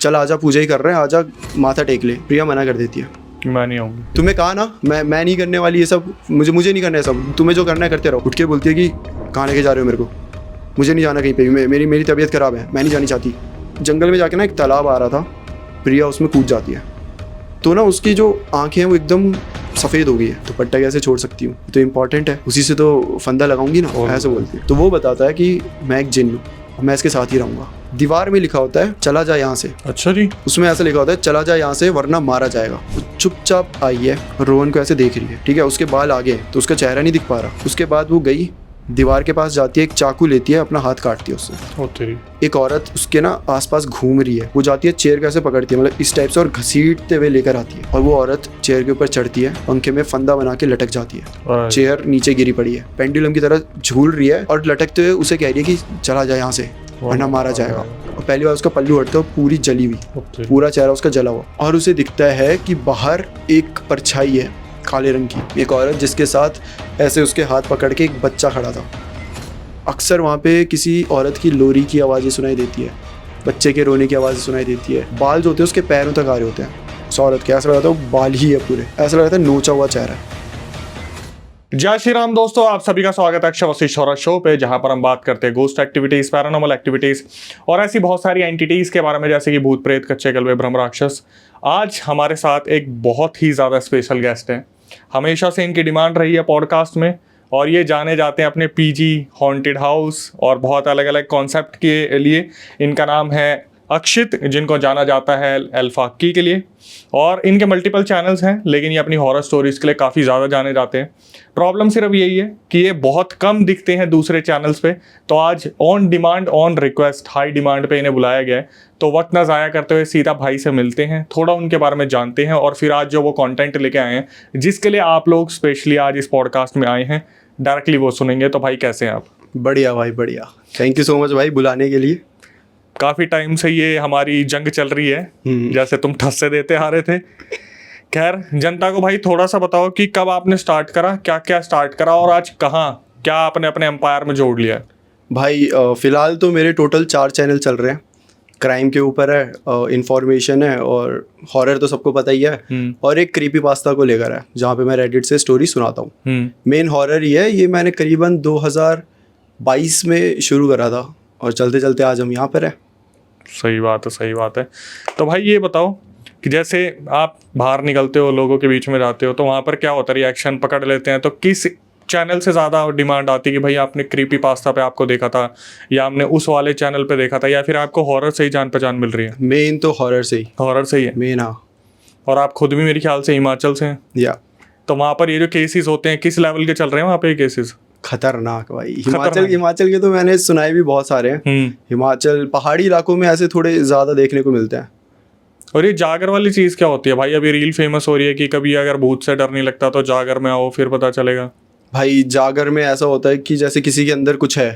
चल आजा, पूजा ही कर रहे हैं, आजा माथा टेक ले। प्रिया मना कर देती है, मैं नहीं आऊँगी। तुम्हें कहा ना मैं नहीं करने वाली ये सब, मुझे नहीं करना है सब, तुम्हें जो करना है करते रहो। उठ के बोलती है कि कहाँ लेके जा रहे हो मेरे को, मुझे नहीं जाना कहीं पे भी, मेरी तबीयत ख़राब है, मैं नहीं जानी चाहती। जंगल में जाके ना एक तालाब आ रहा था, प्रिया उसमें कूद जाती है, तो ना उसकी जो आँखें हैं वो एकदम सफ़ेद हो गई है। तो पट्टा कैसे छोड़ सकती हूँ, तो इम्पॉर्टेंट है, उसी से तो फंदा लगाऊंगी ना, ऐसे बोलती है। तो वो बताता है कि मैं एक जिन हूँ, मैं इसके साथ ही रहूँगा। दीवार में लिखा होता है चला जा यहाँ से। अच्छा जी। उसमें ऐसा लिखा होता है चला जा यहाँ से वरना मारा जाएगा। वो चुपचाप आई है, रोहन को ऐसे देख रही है, ठीक है। उसके बाल आगे हैं तो उसका चेहरा नहीं दिख पा रहा। उसके बाद वो गई दीवार के पास जाती है, एक चाकू लेती है, अपना हाथ काटती है उससे। ओ तेरी। एक औरत उसके ना आसपास घूम रही है, वो जाती है चेयर कैसे पकड़ती है, मतलब इस टाइप से, और घसीटते हुए लेकर आती है। और वो औरत चेयर के ऊपर चढ़ती है, पंखे में फंदा बना के लटक जाती है। चेयर नीचे गिरी पड़ी है, पेंडुलम की तरह झूल रही है, और लटकते हुए उसे कह रही है कि चला जाए यहाँ से वरना मारा जाएगा। और पहली बार उसका पल्लू हटता है, पूरी जली हुई, पूरा चेहरा उसका जला हुआ, और उसे दिखता है कि बाहर एक परछाई है काले रंग की, एक औरत जिसके साथ ऐसे उसके हाथ पकड़ के एक बच्चा खड़ा था। अक्सर वहाँ पे किसी औरत की लोरी की आवाज़ें सुनाई देती है, बच्चे के रोने की आवाज़ें सुनाई देती है। बाल जो होते हैं उसके पैरों तक आ रहे होते हैं उस औरत के, ऐसा लगता है वो बाल ही है पूरे, ऐसा लगता है नोचा हुआ चेहरा है। जय श्री राम दोस्तों, आप सभी का स्वागत है अक्षय वशिष्ठ हॉरर शो पे, जहां पर हम बात करते हैं गोस्ट एक्टिविटीज, पैरानॉर्मल एक्टिविटीज और ऐसी बहुत सारी एंटिटीज के बारे में, जैसे कि भूत प्रेत, कच्चे गलबे, भ्रम राक्षस। आज हमारे साथ एक बहुत ही ज़्यादा स्पेशल गेस्ट हैं। हमेशा से इनकी डिमांड रही है पॉडकास्ट में, और ये जाने जाते हैं अपने पीजी, हॉन्टेड हाउस और बहुत अलग अलग कॉन्सेप्ट के लिए। इनका नाम है अक्षित, जिनको जाना जाता है एल्फाकी के लिए, और इनके मल्टीपल चैनल्स हैं, लेकिन ये अपनी हॉरर स्टोरीज़ के लिए काफ़ी ज़्यादा जाने जाते हैं। प्रॉब्लम सिर्फ यही है कि ये बहुत कम दिखते हैं दूसरे चैनल्स पे, तो आज on demand, on request, high demand पे इन्हें बुलाया गया है। तो वक्त ना ज़ाया करते हुए सीधा भाई से मिलते हैं, थोड़ा उनके बारे में जानते हैं, और फिर आज जो वो कंटेंट लेके आए हैं, जिसके लिए आप लोग स्पेशली आज इस पॉडकास्ट में आए हैं, डायरेक्टली वो सुनेंगे। तो भाई कैसे हैं आप? बढ़िया भाई, बढ़िया, थैंक यू सो मच भाई बुलाने के लिए। काफ़ी टाइम से ये हमारी जंग चल रही है, जैसे तुम ठस्से देते आ रहे थे। खैर, जनता को भाई थोड़ा सा बताओ कि कब आपने स्टार्ट करा, क्या क्या स्टार्ट करा, और आज कहाँ क्या आपने अपने एम्पायर में जोड़ लिया है? भाई फ़िलहाल तो मेरे टोटल 4 चैनल चल रहे हैं। क्राइम के ऊपर है, इंफॉर्मेशन है, और हॉरर तो सबको पता ही है, और एक क्रीपी पास्ता को लेकर है, जहाँ पे मैं रेडिट से स्टोरी सुनाता हूँ। मेन हॉरर ही है। ये मैंने करीबन 2022 में शुरू करा था, और चलते चलते आज हम यहाँ पर हैं। सही बात है, सही बात है। तो भाई ये बताओ कि जैसे आप बाहर निकलते हो, लोगों के बीच में जाते हो, तो वहाँ पर क्या होता है, रिएक्शन पकड़ लेते हैं, तो किस चैनल से ज़्यादा डिमांड आती है कि भाई आपने क्रीपी पास्ता पे आपको देखा था, या हमने उस वाले चैनल पे देखा था, या फिर आपको हॉरर से ही जान पहचान मिल रही है? मेन तो हॉरर से ही। हॉरर से ही है मेन, हाँ। और आप खुद भी मेरे ख्याल से हिमाचल से हैं। या तो वहाँ पर ये जो केसेस होते हैं, किस लेवल के चल रहे हैं वहाँ पे केसेस? खतरनाक भाई। हिमाचल के तो मैंने सुनाए भी बहुत सारे हैं। हिमाचल पहाड़ी इलाकों में ऐसे थोड़े ज़्यादा देखने को मिलते हैं। और ये जागर वाली चीज़ क्या होती है भाई? अभी रील फेमस हो रही है कि कभी अगर भूत से डर नहीं लगता तो जागर में आओ, फिर पता चलेगा। भाई जागर में ऐसा होता है कि जैसे किसी के अंदर कुछ है,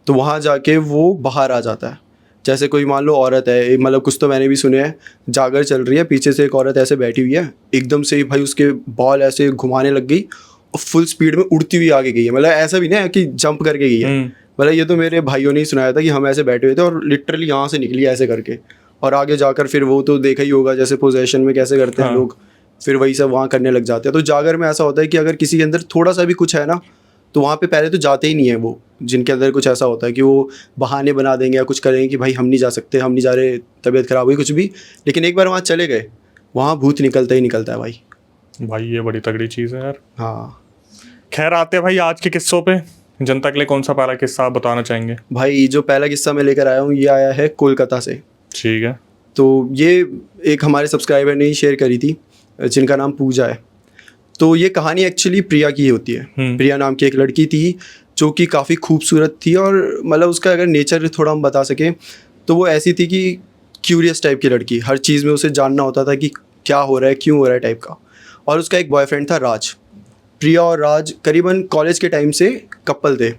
तो वहाँ जाके वो बाहर आ जाता है। जैसे कोई मान लो औरत है, मतलब कुछ तो मैंने भी सुने हैं, जागर चल रही है, पीछे से एक औरत ऐसे बैठी हुई है, एकदम से भाई उसके बाल ऐसे घुमाने लग गई और फुल स्पीड में उड़ती हुई आगे गई है। मतलब ऐसा भी नहीं है कि जंप करके गई है, मतलब ये तो मेरे भाइयों ने ही सुनाया था कि हम ऐसे बैठे हुए थे और लिटरली यहाँ से निकली ऐसे करके, और आगे जाकर फिर वो तो देखा ही होगा जैसे पोजेशन में कैसे करते हैं लोग, फिर वही सब वहाँ करने लग जाते हैं। तो जागर में ऐसा होता है कि अगर किसी के अंदर थोड़ा सा भी कुछ है ना, तो वहाँ पे पहले तो जाते ही नहीं है वो, जिनके अंदर कुछ ऐसा होता है कि वो बहाने बना देंगे या कुछ करेंगे कि भाई हम नहीं जा सकते, हम नहीं जा रहे, तबीयत खराब हुई, कुछ भी। लेकिन एक बार वहाँ चले गए, वहाँ भूत निकलता ही निकलता है भाई। भाई ये बड़ी तगड़ी चीज़ है यार। हाँ, खैर आते हैं भाई आज के किस्सों पे। जनता के लिए कौन सा पहला किस्सा आप बताना चाहेंगे? भाई जो पहला किस्सा मैं लेकर आया हूँ ये आया है कोलकाता से। ठीक है। तो ये एक हमारे सब्सक्राइबर ने ही शेयर करी थी, जिनका नाम पूजा है। तो ये कहानी एक्चुअली प्रिया की होती है। प्रिया नाम की एक लड़की थी जो कि काफ़ी खूबसूरत थी, और मतलब उसका अगर नेचर थोड़ा हम बता सकें तो वो ऐसी थी कि क्यूरियस टाइप की लड़की, हर चीज़ में उसे जानना होता था कि क्या हो रहा है, क्यों हो रहा है टाइप का। और उसका एक बॉयफ्रेंड था राज। प्रिया और राज करीबन कॉलेज के टाइम से कपल थे,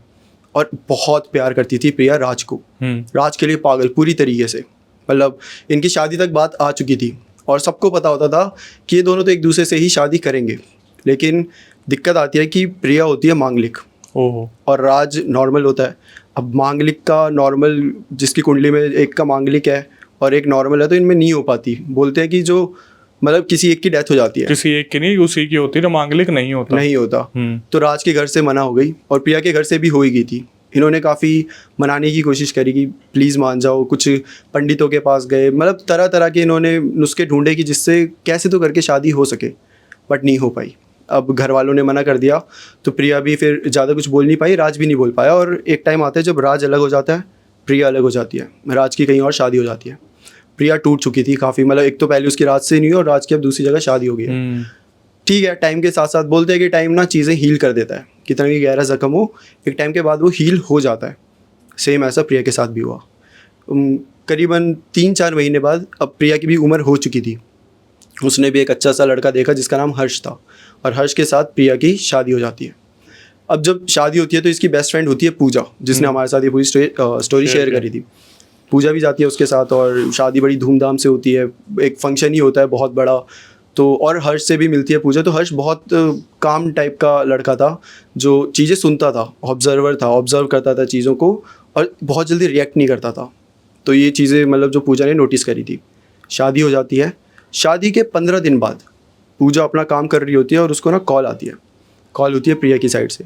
और बहुत प्यार करती थी प्रिया राज को। राज के लिए पागल पूरी तरीके से, मतलब इनकी शादी तक बात आ चुकी थी, और सबको पता होता था कि ये दोनों तो एक दूसरे से ही शादी करेंगे। लेकिन दिक्कत आती है कि प्रिया होती है मांगलिक, और राज नॉर्मल होता है। अब मांगलिक का नॉर्मल, जिसकी कुंडली में एक का मांगलिक है और एक नॉर्मल है, तो इनमें नहीं हो पाती। बोलते हैं कि जो मतलब किसी एक की डेथ हो जाती है, किसी एक की नहीं, उसी की होती है, तो मांगलिक नहीं होता। नहीं होता। तो राज के घर से मना हो गई और प्रिया के घर से भी हो ही गई थी। इन्होंने काफ़ी मनाने की कोशिश करी कि प्लीज़ मान जाओ, कुछ पंडितों के पास गए, मतलब तरह तरह के इन्होंने नुस्खे ढूंढे कि जिससे कैसे तो करके शादी हो सके, बट नहीं हो पाई। अब घर वालों ने मना कर दिया तो प्रिया भी फिर ज़्यादा कुछ बोल नहीं पाई, राज भी नहीं बोल पाया। और एक टाइम आता है जब राज अलग हो जाता है, प्रिया अलग हो जाती है, राज की कहीं और शादी हो जाती है। प्रिया टूट चुकी थी काफ़ी, मतलब एक तो पहले उसकी राज से नहीं हुई और राज की अब दूसरी जगह शादी हो गई है। ठीक है, टाइम के साथ साथ बोलते हैं कि टाइम ना चीज़ें हील कर देता है, कितना भी गहरा जख्म हो एक टाइम के बाद वो हील हो जाता है। सेम ऐसा प्रिया के साथ भी हुआ। करीबन 3-4 महीने बाद अब प्रिया की भी उम्र हो चुकी थी। उसने भी एक अच्छा सा लड़का देखा जिसका नाम हर्ष था, और हर्ष के साथ प्रिया की शादी हो जाती है। अब जब शादी होती है तो इसकी बेस्ट फ्रेंड होती है पूजा, जिसने हमारे साथ ये पूरी स्टोरी शेयर करी थी। पूजा भी जाती है उसके साथ और शादी बड़ी धूमधाम से होती है, एक फंक्शन ही होता है बहुत बड़ा। तो और हर्ष से भी मिलती है पूजा। तो हर्ष बहुत काम टाइप का लड़का था, जो चीज़ें सुनता था, ऑब्जर्वर था, ऑब्जर्व करता था चीज़ों को और बहुत जल्दी रिएक्ट नहीं करता था। तो ये चीज़ें मतलब जो पूजा ने नोटिस करी थी। शादी हो जाती है। शादी के 15 दिन बाद पूजा अपना काम कर रही होती है और उसको ना कॉल आती है। कॉल होती है प्रिया की साइड से।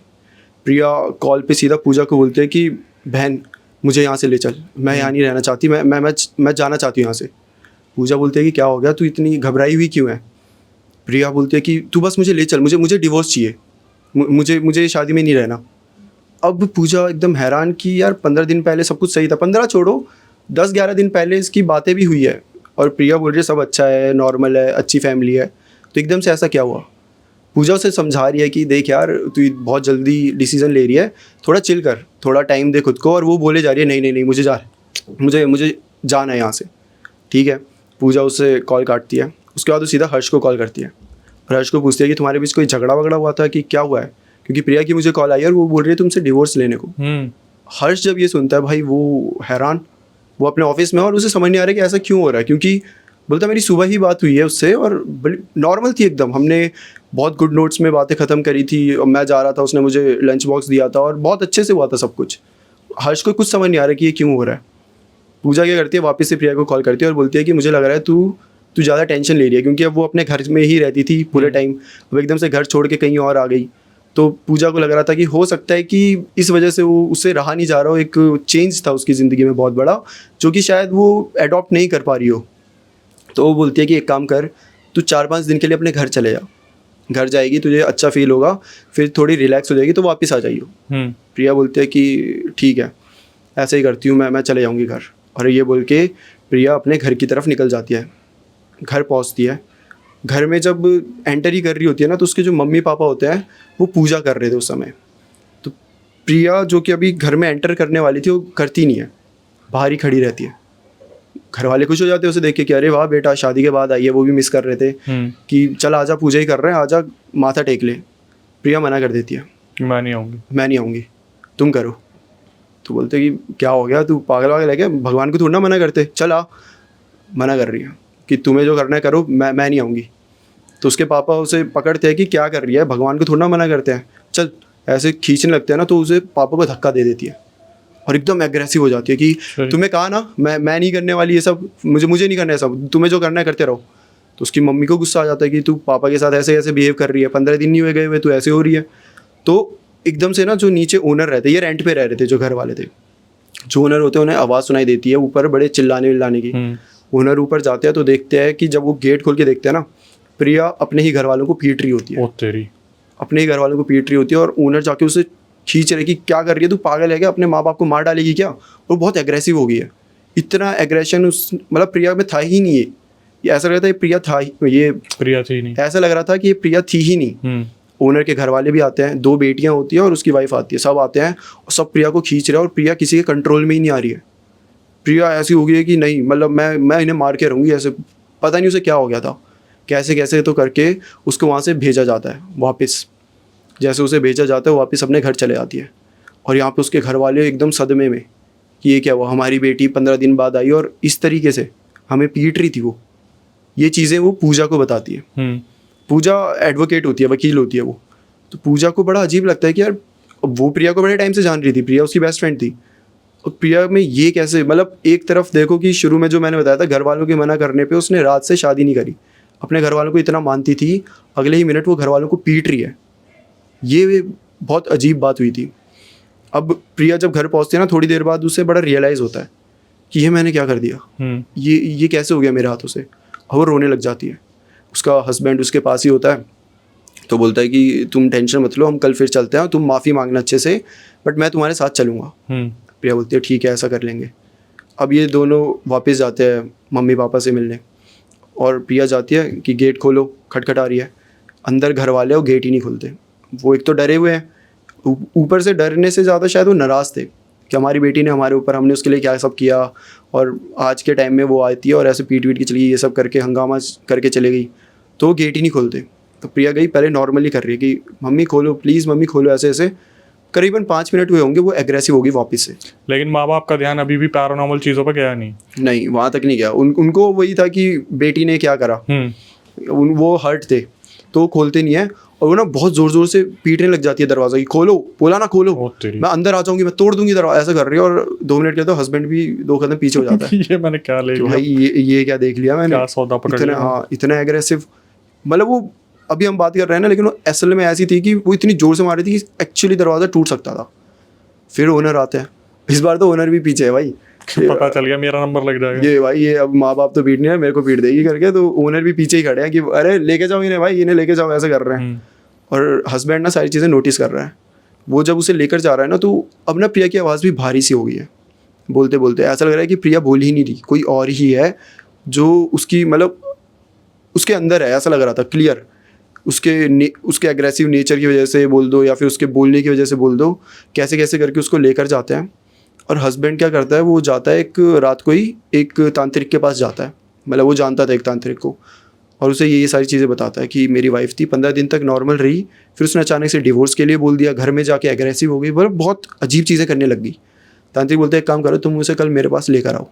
प्रिया कॉल पे सीधा पूजा को बोलते हैं कि बहन मुझे यहाँ से ले चल, मैं यहाँ नहीं रहना चाहती, मैं जाना चाहती हूँ यहाँ से। पूजा बोलती है कि क्या हो गया, तू इतनी घबराई हुई क्यों है। प्रिया बोलती है कि तू बस मुझे ले चल, मुझे डिवोर्स चाहिए, मुझे शादी में नहीं रहना। अब पूजा एकदम हैरान कि यार 15 दिन पहले सब कुछ सही था, 15 छोड़ो 10-11 दिन पहले इसकी बातें भी हुई है और प्रिया बोल रही है सब अच्छा है, नॉर्मल है, अच्छी फैमिली है, तो एकदम से ऐसा क्या हुआ। पूजा उसे समझा रही है कि देख यार तू बहुत जल्दी डिसीजन ले रही है, थोड़ा चिल कर, थोड़ा टाइम दे खुद को। और वो बोले जा रही है नहीं नहीं नहीं मुझे जाना है यहाँ से। ठीक है, पूजा उससे कॉल काटती है। उसके बाद वो सीधा हर्ष को कॉल करती है और हर्ष को पूछती है कि तुम्हारे बीच कोई झगड़ा वगड़ा हुआ था कि क्या हुआ है, क्योंकि प्रिया की मुझे कॉल आई और वो बोल रही है तुमसे डिवोर्स लेने को। हर्ष जब ये सुनता है भाई वो हैरान, वो अपने ऑफिस में और उसे समझ नहीं आ रहा कि ऐसा क्यों हो रहा है, क्योंकि बोलता मेरी सुबह ही बात हुई है उससे और नॉर्मल थी एकदम, हमने बहुत गुड नोट्स में बातें ख़त्म करी थी और मैं जा रहा था, उसने मुझे लंच बॉक्स दिया था और बहुत अच्छे से हुआ था सब कुछ। हर्ष को कुछ समझ नहीं आ रहा कि ये क्यों हो रहा है। पूजा क्या करती है, वापस से प्रिया को कॉल करती है और बोलती है कि मुझे लग रहा है तू ज़्यादा टेंशन ले रही है, क्योंकि अब वो अपने घर में ही रहती थी पूरे टाइम, अब एकदम से घर छोड़ के कहीं और आ गई। तो पूजा को लग रहा था कि हो सकता है कि इस वजह से वो उससे रहा नहीं जा रहा हो, एक चेंज था उसकी ज़िंदगी में बहुत बड़ा, जो कि शायद वो अडॉप्ट नहीं कर पा रही हो। तो वो बोलती है कि एक काम कर, तू 4-5 दिन के लिए अपने घर चले जा, घर जाएगी तुझे अच्छा फील होगा, फिर थोड़ी रिलैक्स हो जाएगी तो वापस आ जाइयो। प्रिया बोलती है कि ठीक है ऐसे ही करती हूँ, मैं चले जाऊँगी घर। और ये बोल के प्रिया अपने घर की तरफ निकल जाती है। घर पहुँचती है, घर में जब एंटर ही कर रही होती है ना, तो उसके जो मम्मी पापा होते हैं वो पूजा कर रहे थे उस समय। तो प्रिया जो कि अभी घर में एंटर करने वाली थी वो करती नहीं है, बाहर ही खड़ी रहती है। घर वाले खुश हो जाते हैं उसे देख के कि अरे वाह बेटा शादी के बाद आई है, वो भी मिस कर रहे थे कि चल आजा पूजा ही कर रहे हैं, आजा माथा टेक ले। प्रिया मना कर देती है, मैं नहीं आऊँगी तुम करो। तो बोलते कि क्या हो गया, तू पागल वागल है क्या, भगवान को थोड़ा ना मना करते, चल आ। मना कर रही है कि तुम्हें जो करना है करो, मैं नहीं आऊँगी। तो उसके पापा उसे पकड़ते हैं कि क्या कर रही है, भगवान को थोड़ा ना मना करते हैं, चल। ऐसे खींचने लगते हैं ना, तो उसे पापा को धक्का दे देती है और एकदम एग्रेसिव हो जाती है कि तुम्हें कहा ना मैं नहीं करने वाली ये सब, मुझे नहीं करना है सब, तुम्हें जो करना है करते रहो। तो उसकी मम्मी को गुस्सा आ जाता है कि तू पापा के साथ ऐसे ऐसे बिहेव कर रही है, 15 दिन नहीं हुए गए हुए तू ऐसे हो रही है। तो एकदम से ना जो नीचे ओनर रहते, ये रेंट पे रह रहे थे जो घर वाले थे, जो ओनर होते हैं उन्हें आवाज़ सुनाई देती है ऊपर बड़े चिल्लाने विल्लाने की। ओनर ऊपर जाते हैं तो देखते हैं कि जब वो गेट खोल के देखते हैं ना, प्रिया अपने ही घर वालों को पीट रही होती है, अपने ही घर वालों को पीट रही होती है। और ओनर जाके उसे खींच रहे कि क्या कर रही है, तू पागल है क्या, अपने माँ बाप को मार डालेगी क्या। और बहुत एग्रेसिव हो गई है, इतना एग्रेशन उस मतलब प्रिया में था ही नहीं। ये ऐसा लग रहा था प्रिया थी नहीं, ऐसा लग रहा था कि ये प्रिया थी ही नहीं। ओनर के घर वाले भी आते हैं, 2 बेटियां होती हैं और उसकी वाइफ आती है, सब आते हैं और सब प्रिया को खींच रहे हैं और प्रिया किसी के कंट्रोल में ही नहीं आ रही है। प्रिया ऐसी हो गई है कि नहीं मतलब मैं इन्हें मार के रहूँगी, ऐसे पता नहीं उसे क्या हो गया था। कैसे तो करके उसको वहाँ से भेजा जाता है वापस। जैसे उसे भेजा जाता है वो वापस अपने घर चले जाती है। और यहाँ पे उसके घर वाले एकदम सदमे में कि ये क्या हुआ, हमारी बेटी 15 दिन बाद आई और इस तरीके से हमें पीट रही थी वो। ये चीज़ें वो पूजा को बताती है। पूजा एडवोकेट होती है, वकील होती है वो। तो पूजा को बड़ा अजीब लगता है कि यार वो प्रिया को बड़े टाइम से जान रही थी, प्रिया उसकी बेस्ट फ्रेंड थी, और प्रिया में ये कैसे, मतलब एक तरफ देखो कि शुरू में जो मैंने बताया था घर वालों के मना करने पे उसने रात से शादी नहीं करी, अपने घर वालों को इतना मानती थी, अगले ही मिनट वो घर वालों को पीट रही है। ये बहुत अजीब बात हुई थी। अब प्रिया जब घर पहुंचती है ना, थोड़ी देर बाद उसे बड़ा रियलाइज़ होता है कि ये मैंने क्या कर दिया, ये कैसे हो गया मेरे हाथों से। और वो रोने लग जाती है। उसका हस्बैंड उसके पास ही होता है, तो बोलता है कि तुम टेंशन मत लो, हम कल फिर चलते हैं, तुम माफ़ी मांगना अच्छे से, बट मैं तुम्हारे साथ चलूँगा। प्रिया बोलती है ठीक है, ऐसा कर लेंगे। अब ये दोनों वापस जाते हैं मम्मी पापा से मिलने, और प्रिया जाती है कि गेट खोलो, खटखटा रही है। अंदर घर वाले वो गेट ही नहीं खोलते। वो एक तो डरे हुए हैं, ऊपर से डरने से ज़्यादा शायद वो नाराज़ थे कि हमारी बेटी ने हमारे ऊपर, हमने उसके लिए क्या सब किया, और आज के टाइम में वो आती है और ऐसे पीट के चली गई, ये सब करके हंगामा करके चले गई, तो वो गेट ही नहीं खोलते। तो प्रिया गई, पहले नॉर्मली कर रही है कि मम्मी खोलो प्लीज़, मम्मी खोलो, ऐसे ऐसे। करीबन 5 मिनट हुए होंगे, वो एग्रेसिव होगी वापस से। लेकिन माँ बाप का ध्यान अभी भी पैरानॉर्मल चीज़ों पर गया नहीं, वहाँ तक नहीं गया। उनको वही था कि बेटी ने क्या करा, वो हर्ट थे, तो वो खोलते नहीं है। और वो ना बहुत ज़ोर ज़ोर से पीटने लग जाती है दरवाज़ा की, खोलो, बोला ना खोलो, मैं अंदर आ जाऊंगी, मैं तोड़ दूंगी दरवाजा, ऐसा कर रही है। और 2 मिनट के तो हस्बैंड भी 2 कदम पीछे हो जाता है। ये मैंने क्या ले लिया भाई, ये क्या देख लिया मैंने, क्या सौदा पकड़ लिया। हाँ, इतना एग्रेसिव। मतलब वो अभी हम बात कर रहे हैं ना, लेकिन वो असल में ऐसी थी कि वो इतनी ज़ोर से मार रही थी कि एक्चुअली दरवाज़ा टूट सकता था। फिर ओनर आते हैं, इस बार तो ओनर भी पीछे है भाई, पता चल गया मेरा नंबर लग जाएगा। ये भाई, ये अब माँ बाप तो पीट नहीं है, मेरे को पीट देगी करके, तो ओनर भी पीछे ही खड़े हैं कि अरे लेके जाओ इन्हें भाई, इन्हें लेके जाओ, ऐसे कर रहे हैं। और हस्बैंड ना सारी चीज़ें नोटिस कर रहा है। वो जब उसे लेकर जा रहा है ना, तो अब ना प्रिया की आवाज़ भी भारी सी हो गई है। बोलते बोलते ऐसा लग रहा है कि प्रिया बोल ही नहीं रही, कोई और ही है जो उसकी, मतलब उसके अंदर है, ऐसा लग रहा था क्लियर। उसके एग्रेसिव नेचर की वजह से बोल दो, या फिर उसके बोलने की वजह से बोल दो, कैसे कैसे करके उसको लेकर जाते हैं। और हस्बैंड क्या करता है, वो जाता है एक रात को ही एक तांत्रिक के पास जाता है, मतलब वो जानता था एक तांत्रिक को, और उसे ये सारी चीज़ें बताता है कि मेरी वाइफ थी, 15 दिन तक नॉर्मल रही, फिर उसने अचानक से डिवोर्स के लिए बोल दिया, घर में जाके एग्रेसिव हो गई, मतलब बहुत अजीब चीज़ें करने लग गई। तांत्रिक बोलते हैं एक काम करो, तुम उसे कल मेरे पास लेकर आओ।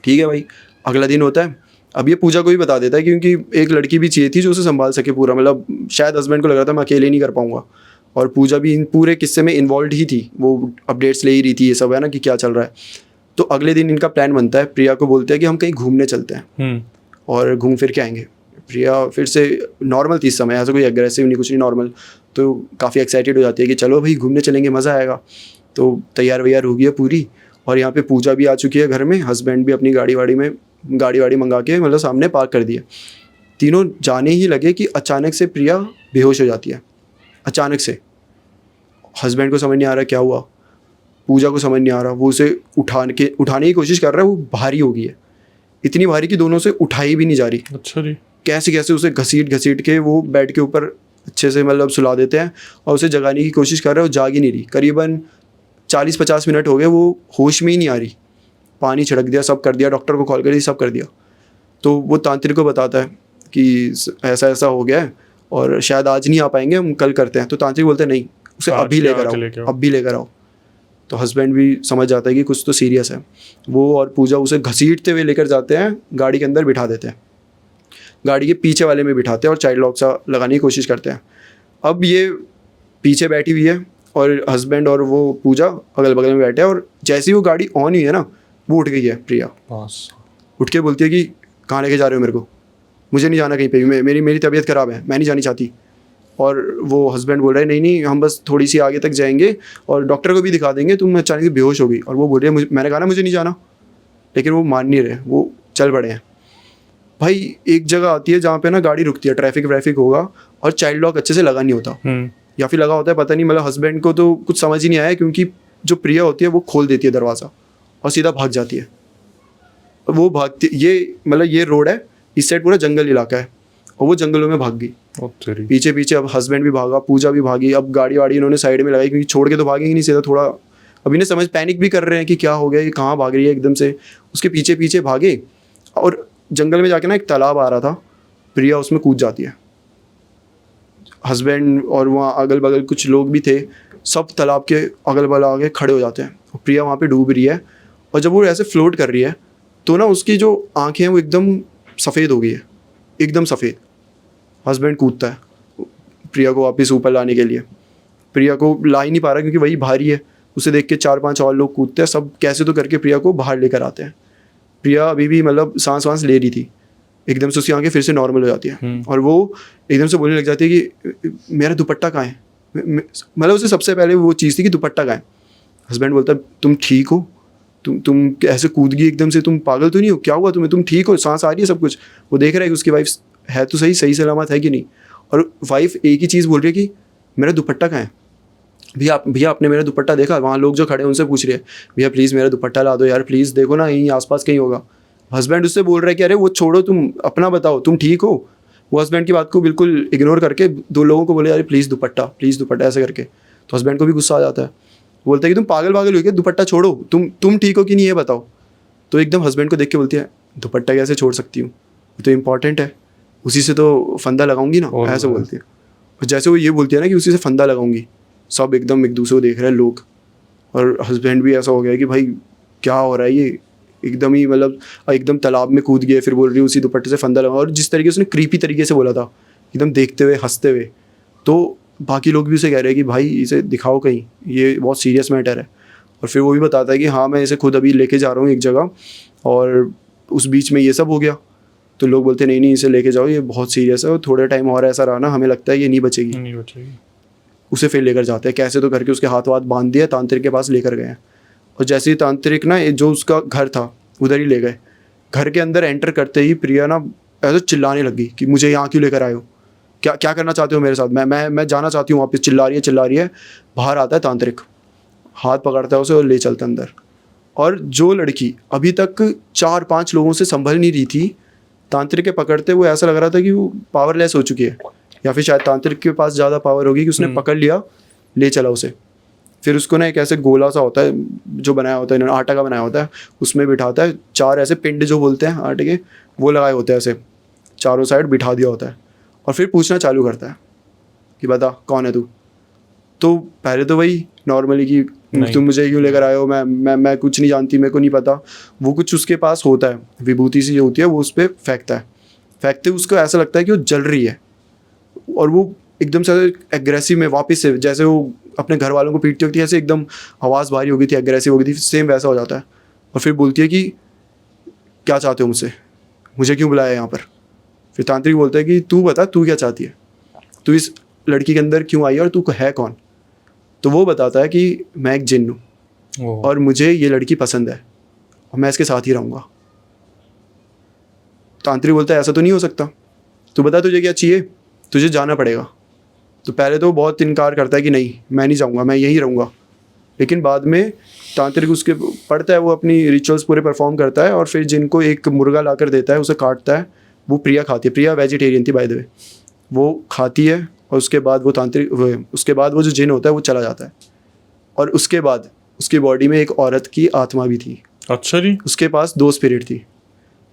ठीक है भाई। अगला दिन होता है। अब ये पूजा को भी बता देता है, क्योंकि एक लड़की भी चाहिए थी जो उसे संभाल सके पूरा, मतलब शायद हस्बैंड को लग रहा था मैं अकेले नहीं कर पाऊंगा, और पूजा भी इन पूरे किस्से में इन्वॉल्व ही थी, वो अपडेट्स ले ही रही थी, ये सब है ना कि क्या चल रहा है। तो अगले दिन इनका प्लान बनता है, प्रिया को बोलते हैं कि हम कहीं घूमने चलते हैं और घूम फिर के आएंगे। प्रिया फिर से नॉर्मल थी इस समय, ऐसा कोई एग्रेसिव नहीं, कुछ नहीं, नॉर्मल। तो काफ़ी एक्साइटेड हो जाती है कि चलो भाई घूमने चलेंगे, मज़ा आएगा। तो तैयार वैयार हो गई है पूरी, और यहाँ पे पूजा भी आ चुकी है घर में, हस्बैंड भी अपनी गाड़ी वाड़ी मंगा के मतलब सामने पार्क कर दिया। तीनों जाने ही लगे कि अचानक से प्रिया बेहोश हो जाती है, अचानक से। हस्बैंड को समझ नहीं आ रहा क्या हुआ, पूजा को समझ नहीं आ रहा, वो उसे उठाने की कोशिश कर रहा है, वो भारी हो गई है, इतनी भारी कि दोनों से उठाई भी नहीं जा रही। अच्छा जी। कैसे कैसे उसे घसीट के वो बेड के ऊपर अच्छे से मतलब सुला देते हैं, और उसे जगाने की कोशिश कर रहे हैं, वो जाग ही नहीं रही। करीबन 40-50 मिनट हो गए, वो होश में ही नहीं आ रही। पानी छिड़क दिया, सब कर दिया, डॉक्टर को कॉल कर दी, सब कर दिया। तो वो तांत्रिक को बताता है कि ऐसा ऐसा हो गया है और शायद आज नहीं आ पाएंगे, हम कल करते हैं। तो तांत्रिक बोलते हैं नहीं, उसे अभी लेकर आओ, अभी लेकर आओ। तो हस्बैंड भी समझ जाता है कि कुछ तो सीरियस है। वो और पूजा उसे घसीटते हुए लेकर जाते हैं, गाड़ी के अंदर बिठा देते हैं, गाड़ी के पीछे वाले में बिठाते हैं और चाइल्ड लॉक सा लगाने की कोशिश करते हैं। अब ये पीछे बैठी हुई है और हस्बैंड और वो पूजा अगल बगल में बैठे हैं, और जैसे ही वो गाड़ी ऑन हुई है ना, वो उठ गई है प्रिया। उठ के बोलती है कि कहाँ लेके जा रहे हो मेरे को, मुझे नहीं जाना कहीं पे भी, मेरी तबीयत ख़राब है, मैं नहीं जानी चाहती। और वो हस्बैंड बोल रहे हैं नहीं हम बस थोड़ी सी आगे तक जाएंगे और डॉक्टर को भी दिखा देंगे, तुम अचानक से बेहोश हो गई। और वो बोल रही है मैंने कहा ना मुझे नहीं जाना, लेकिन वो मान नहीं रहे, वो चल पड़े हैं। भाई एक जगह आती है जहाँ पे ना गाड़ी रुकती है, ट्रैफिक होगा, और चाइल्ड लॉक अच्छे से लगा नहीं होता, या फिर लगा होता है पता नहीं, मतलब हस्बैंड को तो कुछ समझ ही नहीं आया, क्योंकि जो प्रिया होती है वो खोल देती है दरवाज़ा और सीधा भाग जाती है। वो भागती, ये मतलब ये रोड है, इस साइड पूरा जंगल इलाका है, और वो जंगलों में भाग गई पीछे पीछे। अब हस्बैंड भी भागा, पूजा भी भागी। अब गाड़ी वाड़ी इन्होंने साइड में लगाई, क्योंकि छोड़ के तो भागेंगे नहीं सीधा, थोड़ा अब इन्हें समझ, पैनिक भी कर रहे हैं कि क्या हो गया, ये कहाँ भाग रही है एकदम से। उसके पीछे पीछे भागे, और जंगल में जाके ना एक तालाब आ रहा था, प्रिया उसमें कूद जाती है। हस्बैंड और वहाँ अगल बगल कुछ लोग भी थे, सब तालाब के अगल बगल आगे खड़े हो जाते हैं। प्रिया वहाँ पे डूब रही है, और जब वो ऐसे फ्लोट कर रही है तो ना उसकी जो आँखें हैं वो एकदम सफ़ेद हो गई है, एकदम सफ़ेद। हस्बैंड कूदता है प्रिया को वापस ऊपर लाने के लिए, प्रिया को ला ही नहीं पा रहा क्योंकि वही भारी है, उसे देख के 4-5 और लोग कूदते हैं, सब कैसे तो करके प्रिया को बाहर लेकर आते हैं। प्रिया अभी भी मतलब सांस वांस ले रही थी, एकदम से उसकी आंखें फिर से नॉर्मल हो जाती है और वो एकदम से बोलने लग जाती है कि मेरा दुपट्टा कहाँ है। मतलब उसे सबसे पहले वो चीज़ थी कि दुपट्टा कहाँ है। हस्बैंड बोलता है तुम ठीक हो, तुम ऐसे कूद गई एकदम से, तुम पागल तो नहीं हो, क्या हुआ तुम्हें, तुम ठीक हो, सांस आ रही है, सब कुछ। वो देख रहा है कि उसकी वाइफ है तो सही सलामत है कि नहीं, और वाइफ एक ही चीज़ बोल रही है कि मेरा दुपट्टा कहाँ है। भैया आपने मेरा दुपट्टा देखा। वहाँ लोग जो खड़े हैं उनसे पूछ रहे हैं भैया प्लीज़ मेरा दुपट्टा ला दो यार, प्लीज़ देखो ना यहीं आसपास कहीं होगा। हस्बैंड उससे बोल रहा है कि अरे वो छोड़ो, तुम अपना बताओ, तुम ठीक हो। वो हस्बैंड की बात को बिल्कुल इग्नोर करके 2 लोगों को बोले अरे प्लीज़ दुपट्टा ऐसे करके। तो हस्बैंड को भी गुस्सा आ जाता है, बोलता है कि तुम पागल हो क्या, दुपट्टा छोड़ो, तुम ठीक हो कि नहीं ये बताओ। तो एकदम हस्बैंड को देख के बोलती है दुपट्टा कैसे छोड़ सकती हूँ, ये तो इम्पॉर्टेंट है, उसी से तो फंदा लगाऊंगी ना, ऐसे बोलती है। और जैसे वो ये बोलती है ना कि उसी से फंदा लगाऊंगी, सब एकदम एक दूसरे को देख रहे हैं लोग, और हस्बैंड भी ऐसा हो गया कि भाई क्या हो रहा है ये, एकदम ही मतलब एकदम तालाब में कूद गए। फिर बोल रही है उसी दुपट्टे से फंदा लगा, और जिस तरीके से उसने क्रीपी तरीके से बोला था, एकदम देखते हुए हंसते हुए, तो बाकी लोग भी उसे कह रहे हैं कि भाई इसे दिखाओ कहीं, ये बहुत सीरियस मैटर है। और फिर वो भी बताता है कि हाँ मैं इसे खुद अभी लेके जा रहा हूँ एक जगह, और उस बीच में ये सब हो गया। तो लोग बोलते नहीं इसे लेके जाओ, ये बहुत सीरियस है, और थोड़े टाइम और ऐसा रहा ना, हमें लगता है ये नहीं बचेगी। उसे फिर लेकर जाते हैं, कैसे तो करके उसके हाथ वाथ बांध दिया, तांत्रिक के पास लेकर गए हैं। और जैसे ही तांत्रिक ना जो उसका घर था उधर ही ले गए, घर के अंदर एंटर करते ही प्रिया ना ऐसे चिल्लाने लगी कि मुझे यहाँ क्यों लेकर आए हो, क्या करना चाहते हो मेरे साथ, मैं जाना चाहती हूँ वापस। चिल्ला रही है। बाहर आता है तांत्रिक, हाथ पकड़ता है उसे और ले चलता है अंदर। और जो लड़की अभी तक 4-5 लोगों से संभल नहीं रही थी, तांत्रिक के पकड़ते वो ऐसा लग रहा था कि वो पावरलेस हो चुकी है, या फिर शायद तांत्रिक के पास ज़्यादा पावर होगी कि उसने पकड़ लिया, ले चला उसे। फिर उसको ना एक ऐसे गोला सा होता है जो बनाया होता है, इन्होंने आटा का बनाया होता है, उसमें बिठाता है, 4 ऐसे पिंड जो बोलते हैं आटे के, वो लगाए होते हैं, ऐसे चारों साइड बिठा दिया होता है। और फिर पूछना चालू करता है कि बता कौन है तू। तो पहले तो वही नॉर्मली कि तुम मुझे क्यों लेकर आए हो, मैं कुछ नहीं जानती, मेरे को नहीं पता। वो कुछ उसके पास होता है, विभूति सी जो होती है, वो उस पर फेंकता है। फेंकते उसको ऐसा लगता है कि वो जल रही है, और वो एकदम से एग्रेसिव में वापस से, जैसे वो अपने घर वालों को पीटती होती है ऐसे एकदम आवाज़ भारी हो गई थी, एग्रेसिव हो गई थी, सेम वैसा हो जाता है। और फिर बोलती है कि क्या चाहते हो मुझसे, मुझे क्यों बुलाया यहाँ पर। फिर तांत्रिक बोलता है कि तू बता तू क्या चाहती है, तू इस लड़की के अंदर क्यों आई है और तू है कौन। तो वो बताता है कि मैं एक जिन्न हूँ और मुझे ये लड़की पसंद है और मैं इसके साथ ही रहूँगा। तांत्रिक बोलता है ऐसा तो नहीं हो सकता, तू बता तुझे क्या चाहिए, तुझे जाना पड़ेगा। तो पहले तो बहुत इनकार करता है कि नहीं मैं नहीं जाऊँगा, मैं यहीं रहूँगा। लेकिन बाद में तांत्रिक उसके पढ़ता है, वो अपनी रिचुअल्स पूरे परफॉर्म करता है और फिर जिनको एक मुर्गा ला कर देता है, उसे काटता है, वो प्रिया खाती है। प्रिया वेजिटेरियन थी बाय द वे, वो खाती है और उसके बाद वो उसके बाद वो जो जिन होता है वो चला जाता है। और उसके बाद उसकी बॉडी में एक औरत की आत्मा भी थी। अच्छा जी। उसके पास 2 स्पिरिट थी,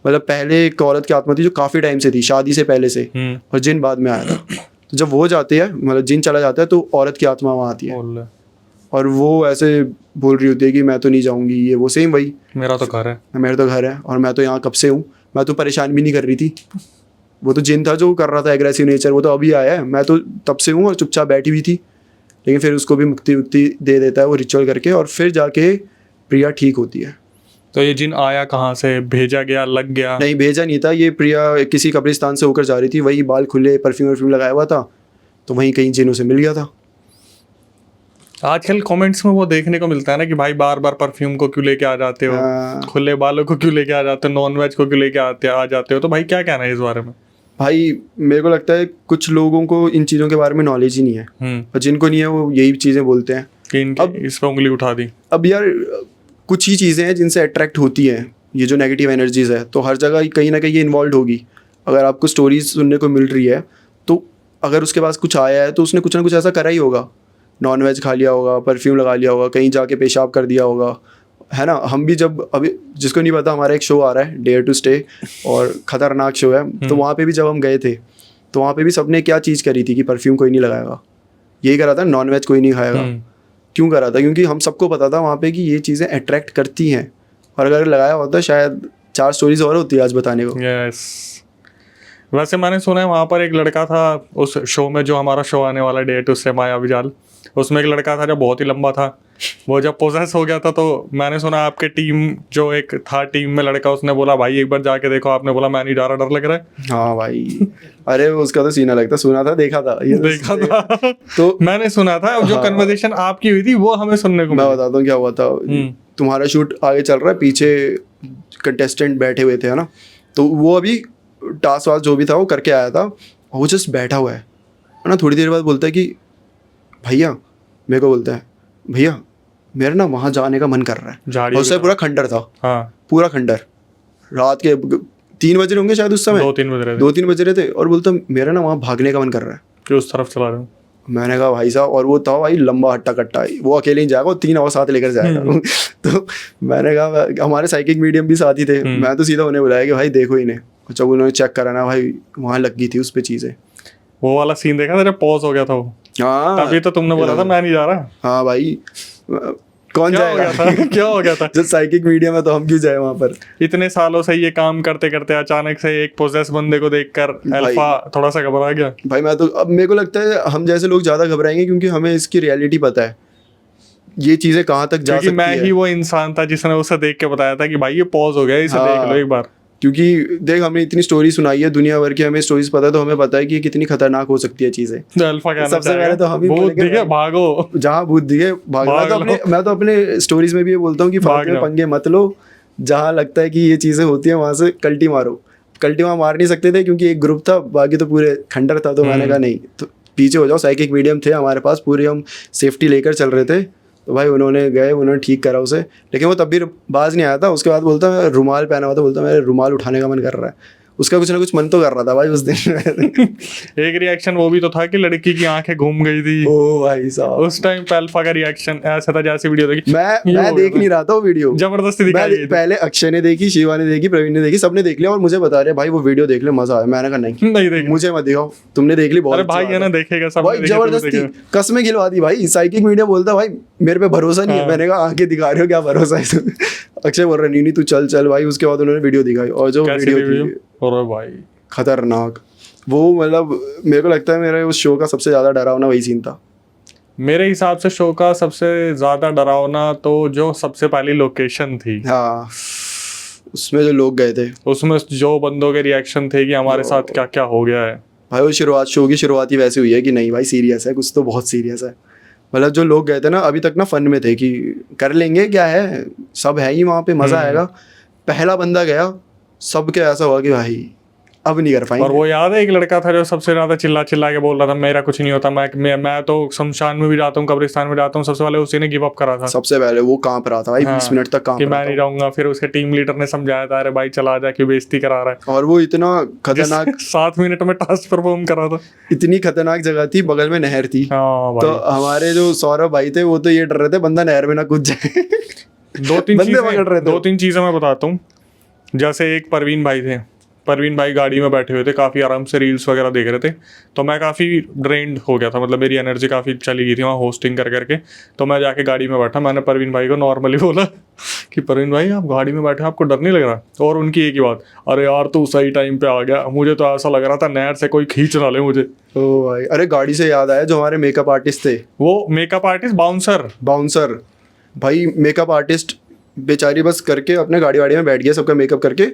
मतलब पहले एक औरत की आत्मा थी जो काफ़ी टाइम से थी, शादी से पहले से, और जिन बाद में आया था। तो जब वो जाते हैं, मतलब जिन चला जाता है, तो औरत की आत्मा वहाँ आती है और वो ऐसे बोल रही होती है कि मैं तो नहीं जाऊँगी, ये वो सेम वही, मेरा तो घर है, मेरा तो घर है और मैं तो यहाँ कब से हूँ, मैं तो परेशान भी नहीं कर रही थी। वो तो जिन था जो कर रहा था एग्रेसिव नेचर, वो तो अभी आया है, मैं तो तब से हूँ और चुपचाप बैठी हुई थी। लेकिन फिर उसको भी मुक्ति दे देता है वो रिचुअल करके, और फिर जाके प्रिया ठीक होती है। तो ये जिन आया कहाँ से, भेजा गया, लग गया? नहीं, भेजा नहीं था, ये प्रिया किसी कब्रिस्तान से होकर जा रही थी, वही बाल खुले, परफ्यूम लगाया हुआ था, तो वहीं कहीं जिन उसे मिल गया था। आजकल कमेंट्स में वो देखने को मिलता है ना कि भाई बार बार परफ्यूम को क्यों लेके आ जाते हो, खुले बालों को क्यों लेके आ जाते हो, नॉन वेज को क्यों लेके आ जाते हो। तो भाई क्या कहना है इस बारे में? भाई मेरे को लगता है कुछ लोगों को इन चीज़ों के बारे में नॉलेज ही नहीं है, और जिनको नहीं है वो यही चीज़ें बोलते हैं कि अब इस पर उंगली उठा दी। अब यार कुछ ही चीज़ें हैं जिनसे अट्रैक्ट होती हैं ये जो नेगेटिव एनर्जीज है, तो हर जगह कहीं ना कहीं ये इन्वॉल्व होगी। अगर आपको स्टोरीज सुनने को मिल रही है, तो अगर उसके पास कुछ आया है तो उसने कुछ ना कुछ ऐसा करा ही होगा, नॉन वेज खा लिया होगा, परफ्यूम लगा लिया होगा, कहीं जाके पेशाब कर दिया होगा, है ना। हम भी जब अभी, जिसको नहीं पता, हमारा एक शो आ रहा है डेयर टू स्टे, और ख़तरनाक शो है, तो वहाँ पे भी जब हम गए थे तो वहाँ पे भी सबने क्या चीज़ करी थी कि परफ्यूम कोई नहीं लगाएगा, यही करा था, नॉन वेज कोई नहीं खाएगा। क्यों करा था? क्योंकि हम सबको पता था वहाँ पे कि ये चीज़ें अट्रैक्ट करती हैं, और अगर लगाया होता शायद 4 स्टोरीज और होती है आज बताने को। यस, वैसे मैंने सुना है वहाँ पर एक लड़का था उस शो में, जो हमारा शो आने वाला डे टू से माया विजाल, उसमें एक लड़का था जो बहुत ही लंबा था, वो जब पोजेस हो गया था तो मैंने सुना आपके टीम जो एक था टीम में लड़का, उसने बोला भाई एक बार जाके देखो, आपने बोला मैं नहीं जा रहा, डर लग रहा है। हाँ भाई, अरे उसका तो सीना लगता, सुना था, देखा था ये देखा था तो मैंने सुना था। जो कन्वर्सेशन आपकी हुई थी वो हमें सुनने को मैं मिली। बताता हूँ क्या हुआ था। तुम्हारा शूट आगे चल रहा है, पीछे कंटेस्टेंट बैठे हुए थे, है ना, तो वो अभी टास्क वास्क जो भी था वो करके आया था, वो जस्ट बैठा हुआ है ना। थोड़ी देर बाद बोलता है कि भैया, मेरे को बोलता है भैया मेरा ना वहाँ जाने का मन कर रहा है। झाड़ी और उससे पूरा खंडर था, हाँ, पूरा खंडर, रात के 3 बज रहे होंगे शायद उस समय, 2-3 बज रहे थे 2-3 बज रहे थे, और बोलता मेरा ना वहाँ भागने का मन कर रहा है कि उस तरफ चला रहा हूँ। मैंने कहा भाई साहब, और वो था भाई लंबा हट्टा कट्टा, वो अकेले ही जाएगा, वो 3 और साथ लेकर जाएगा तो मैंने कहा, हमारे साइकिक मीडियम भी साथ ही थे, मैं तो सीधा उन्हें बुलाया कि भाई देखो इन्हें। जब उन्होंने चेक करा ना भाई, वहाँ लग गई थी उस पर चीज़ें। वो वाला सीन देखा था जब पॉज हो गया था वो? हाँ, तभी तो तुमने बोला था मैं नहीं जा रहा। हाँ भाई, कौन क्या हो जाएगा गया था? क्या हो गया था? जब साइकिक मीडियम है तो हम क्यों जाए वहाँ पर। इतने सालों से ये काम करते करते अचानक से एक पोजेस बंदे को देखकर अल्फा थोड़ा सा घबरा गया। भाई मैं तो, अब मेरे को लगता है हम जैसे लोग ज़्यादा घबराएंगे क्योंकि हमें इसकी रियलिटी पता है, ये चीज़ें कहाँ तक जा क्योंकि सकती मैं है। ही वो इंसान था जिसने उसे देख के बताया था कि भाई ये पॉज हो गया, इसे हाँ। देख लो एक बार। क्योंकि देख, हमने इतनी स्टोरी सुनाई है दुनिया भर की, हमें स्टोरीज पता है, तो हमें पता है कि ये कितनी खतरनाक हो सकती है चीजें। तो अल्फा कहना सबसे चाहेगा, पहले तो हम ही भूत बोलेंगे दिखे भागो। जहाँ भूत दिखे भागो। मैं तो अपने स्टोरीज में भी ये बोलता हूँ कि फालतू में पंगे मत लो, जहाँ लगता है कि ये चीजें होती हैं वहां से कल्टी मारो। कल्टी वहाँ मार नहीं सकते थे क्योंकि एक ग्रुप था, बाकी तो पूरे खंडर था, तो मैंने कहा नहीं, तो पीछे हो जाओ। साइकिक मीडियम थे हमारे पास पूरे, हम सेफ्टी लेकर चल रहे थे, तो भाई उन्होंने गए, उन्होंने ठीक करा उसे, लेकिन वो तब भी बाज नहीं आया था। उसके बाद बोलता मैं रुमाल पहना हुआ था, बोलता मेरे रुमाल उठाने का मन कर रहा है। उसका कुछ ना कुछ मन तो कर रहा था भाई उस दिन एक रिएक्शन वो भी तो था कि लड़की की आंखें घूम गई थी। ओ भाई साहब, उस टाइम पे अल्फा का रिएक्शन ऐसा था जैसे वीडियो देखी मैं देख नहीं रहा था वो वीडियो, जबरदस्ती दिखाई गई थी। पहले अक्षय ने देखी, शिवा ने देखी, प्रवीण ने देखी, सबने देख लिया और मुझे बता रहे भाई वो वीडियो देख ले, मजा आया। मैंने कहा नहीं देख, मुझे मत दिखाओ, तुमने देख ली बहुत। अरे भाई है ना, देखेगा सब, भाई जबरदस्ती कसमें खिलवा दी भाई। साइकिक मीडिया बोलता भाई मेरे पे भरोसा नहीं है। मैंने कहा आंखें दिखा रहे हो, क्या भरोसा है अक्षय बोल रहा नहीं तू चल चल भाई। उसके बाद उन्होंने वीडियो दिखाई, और जो वीडियो थी अरे भाई खतरनाक, वो मतलब मेरे को लगता है मेरे उस शो का सबसे ज्यादा डरावना वही सीन था। मेरे हिसाब से शो का सबसे ज्यादा डरावना तो जो सबसे पहली लोकेशन थी, हाँ, उसमें जो लोग गए थे, उसमें जो बंदों के रिएक्शन थे कि हमारे साथ क्या क्या हो गया है भाई। वो शुरुआत, शो की शुरुआत ही वैसे हुई है कि नहीं भाई सीरियस है, कुछ तो बहुत सीरियस है। मतलब जो लोग गए थे ना, अभी तक ना फन में थे कि कर लेंगे, क्या है, सब है ही वहाँ पे, मजा आएगा। पहला बंदा गया, सबके ऐसा हुआ कि भाई अब नहीं कर पाएंगे। और वो याद है एक लड़का था जो सबसे ज्यादा चिल्ला चिल्ला के बोल रहा था मेरा कुछ नहीं होता, मैं तो शमशान में भी जाता हूँ, कब्रिस्तान में जाता हूँ। सबसे पहले उसी ने गिव अप करा था। सबसे पहले वो कांप रहा था भाई, 20 मिनट तक कांप कि रहा मैं नहीं रहूंगा। फिर उसके टीम लीडर ने समझाया था, अरे भाई चला जा, क्यों बेइज्जती करा रहा है। और वो इतना खतरनाक 7 मिनट में टास्क परफॉर्म करा था। इतनी खतरनाक जगह थी, बगल में नहर थी। हाँ तो हमारे जो सौरभ भाई थे वो तो ये डर रहे थे बंदा नहर में ना कूद जाए। 2-3 चीजें मैं बताता हूँ। जैसे एक परवीन भाई थे, परवीन भाई गाड़ी में बैठे हुए थे, काफ़ी आराम से रील्स वगैरह देख रहे थे, तो मैं काफ़ी ड्रेन्ड हो गया था, मतलब मेरी एनर्जी काफ़ी चली गई थी वहाँ होस्टिंग कर करके। तो मैं जाके गाड़ी में बैठा, मैंने परवीन भाई को नॉर्मली बोला कि परवीन भाई आप गाड़ी में बैठे, आपको डर नहीं लग रहा? और उनकी एक ही बात, अरे यार तू सही टाइम पे आ गया, मुझे तो ऐसा लग रहा था नहर से कोई खींच ना ले मुझे। ओ भाई, अरे गाड़ी से याद आया, जो हमारे मेकअप आर्टिस्ट थे, वो मेकअप आर्टिस्ट बाउंसर भाई, मेकअप आर्टिस्ट बेचारी बस करके अपने गाड़ी वाड़ी में बैठ गया, सबका मेकअप करके,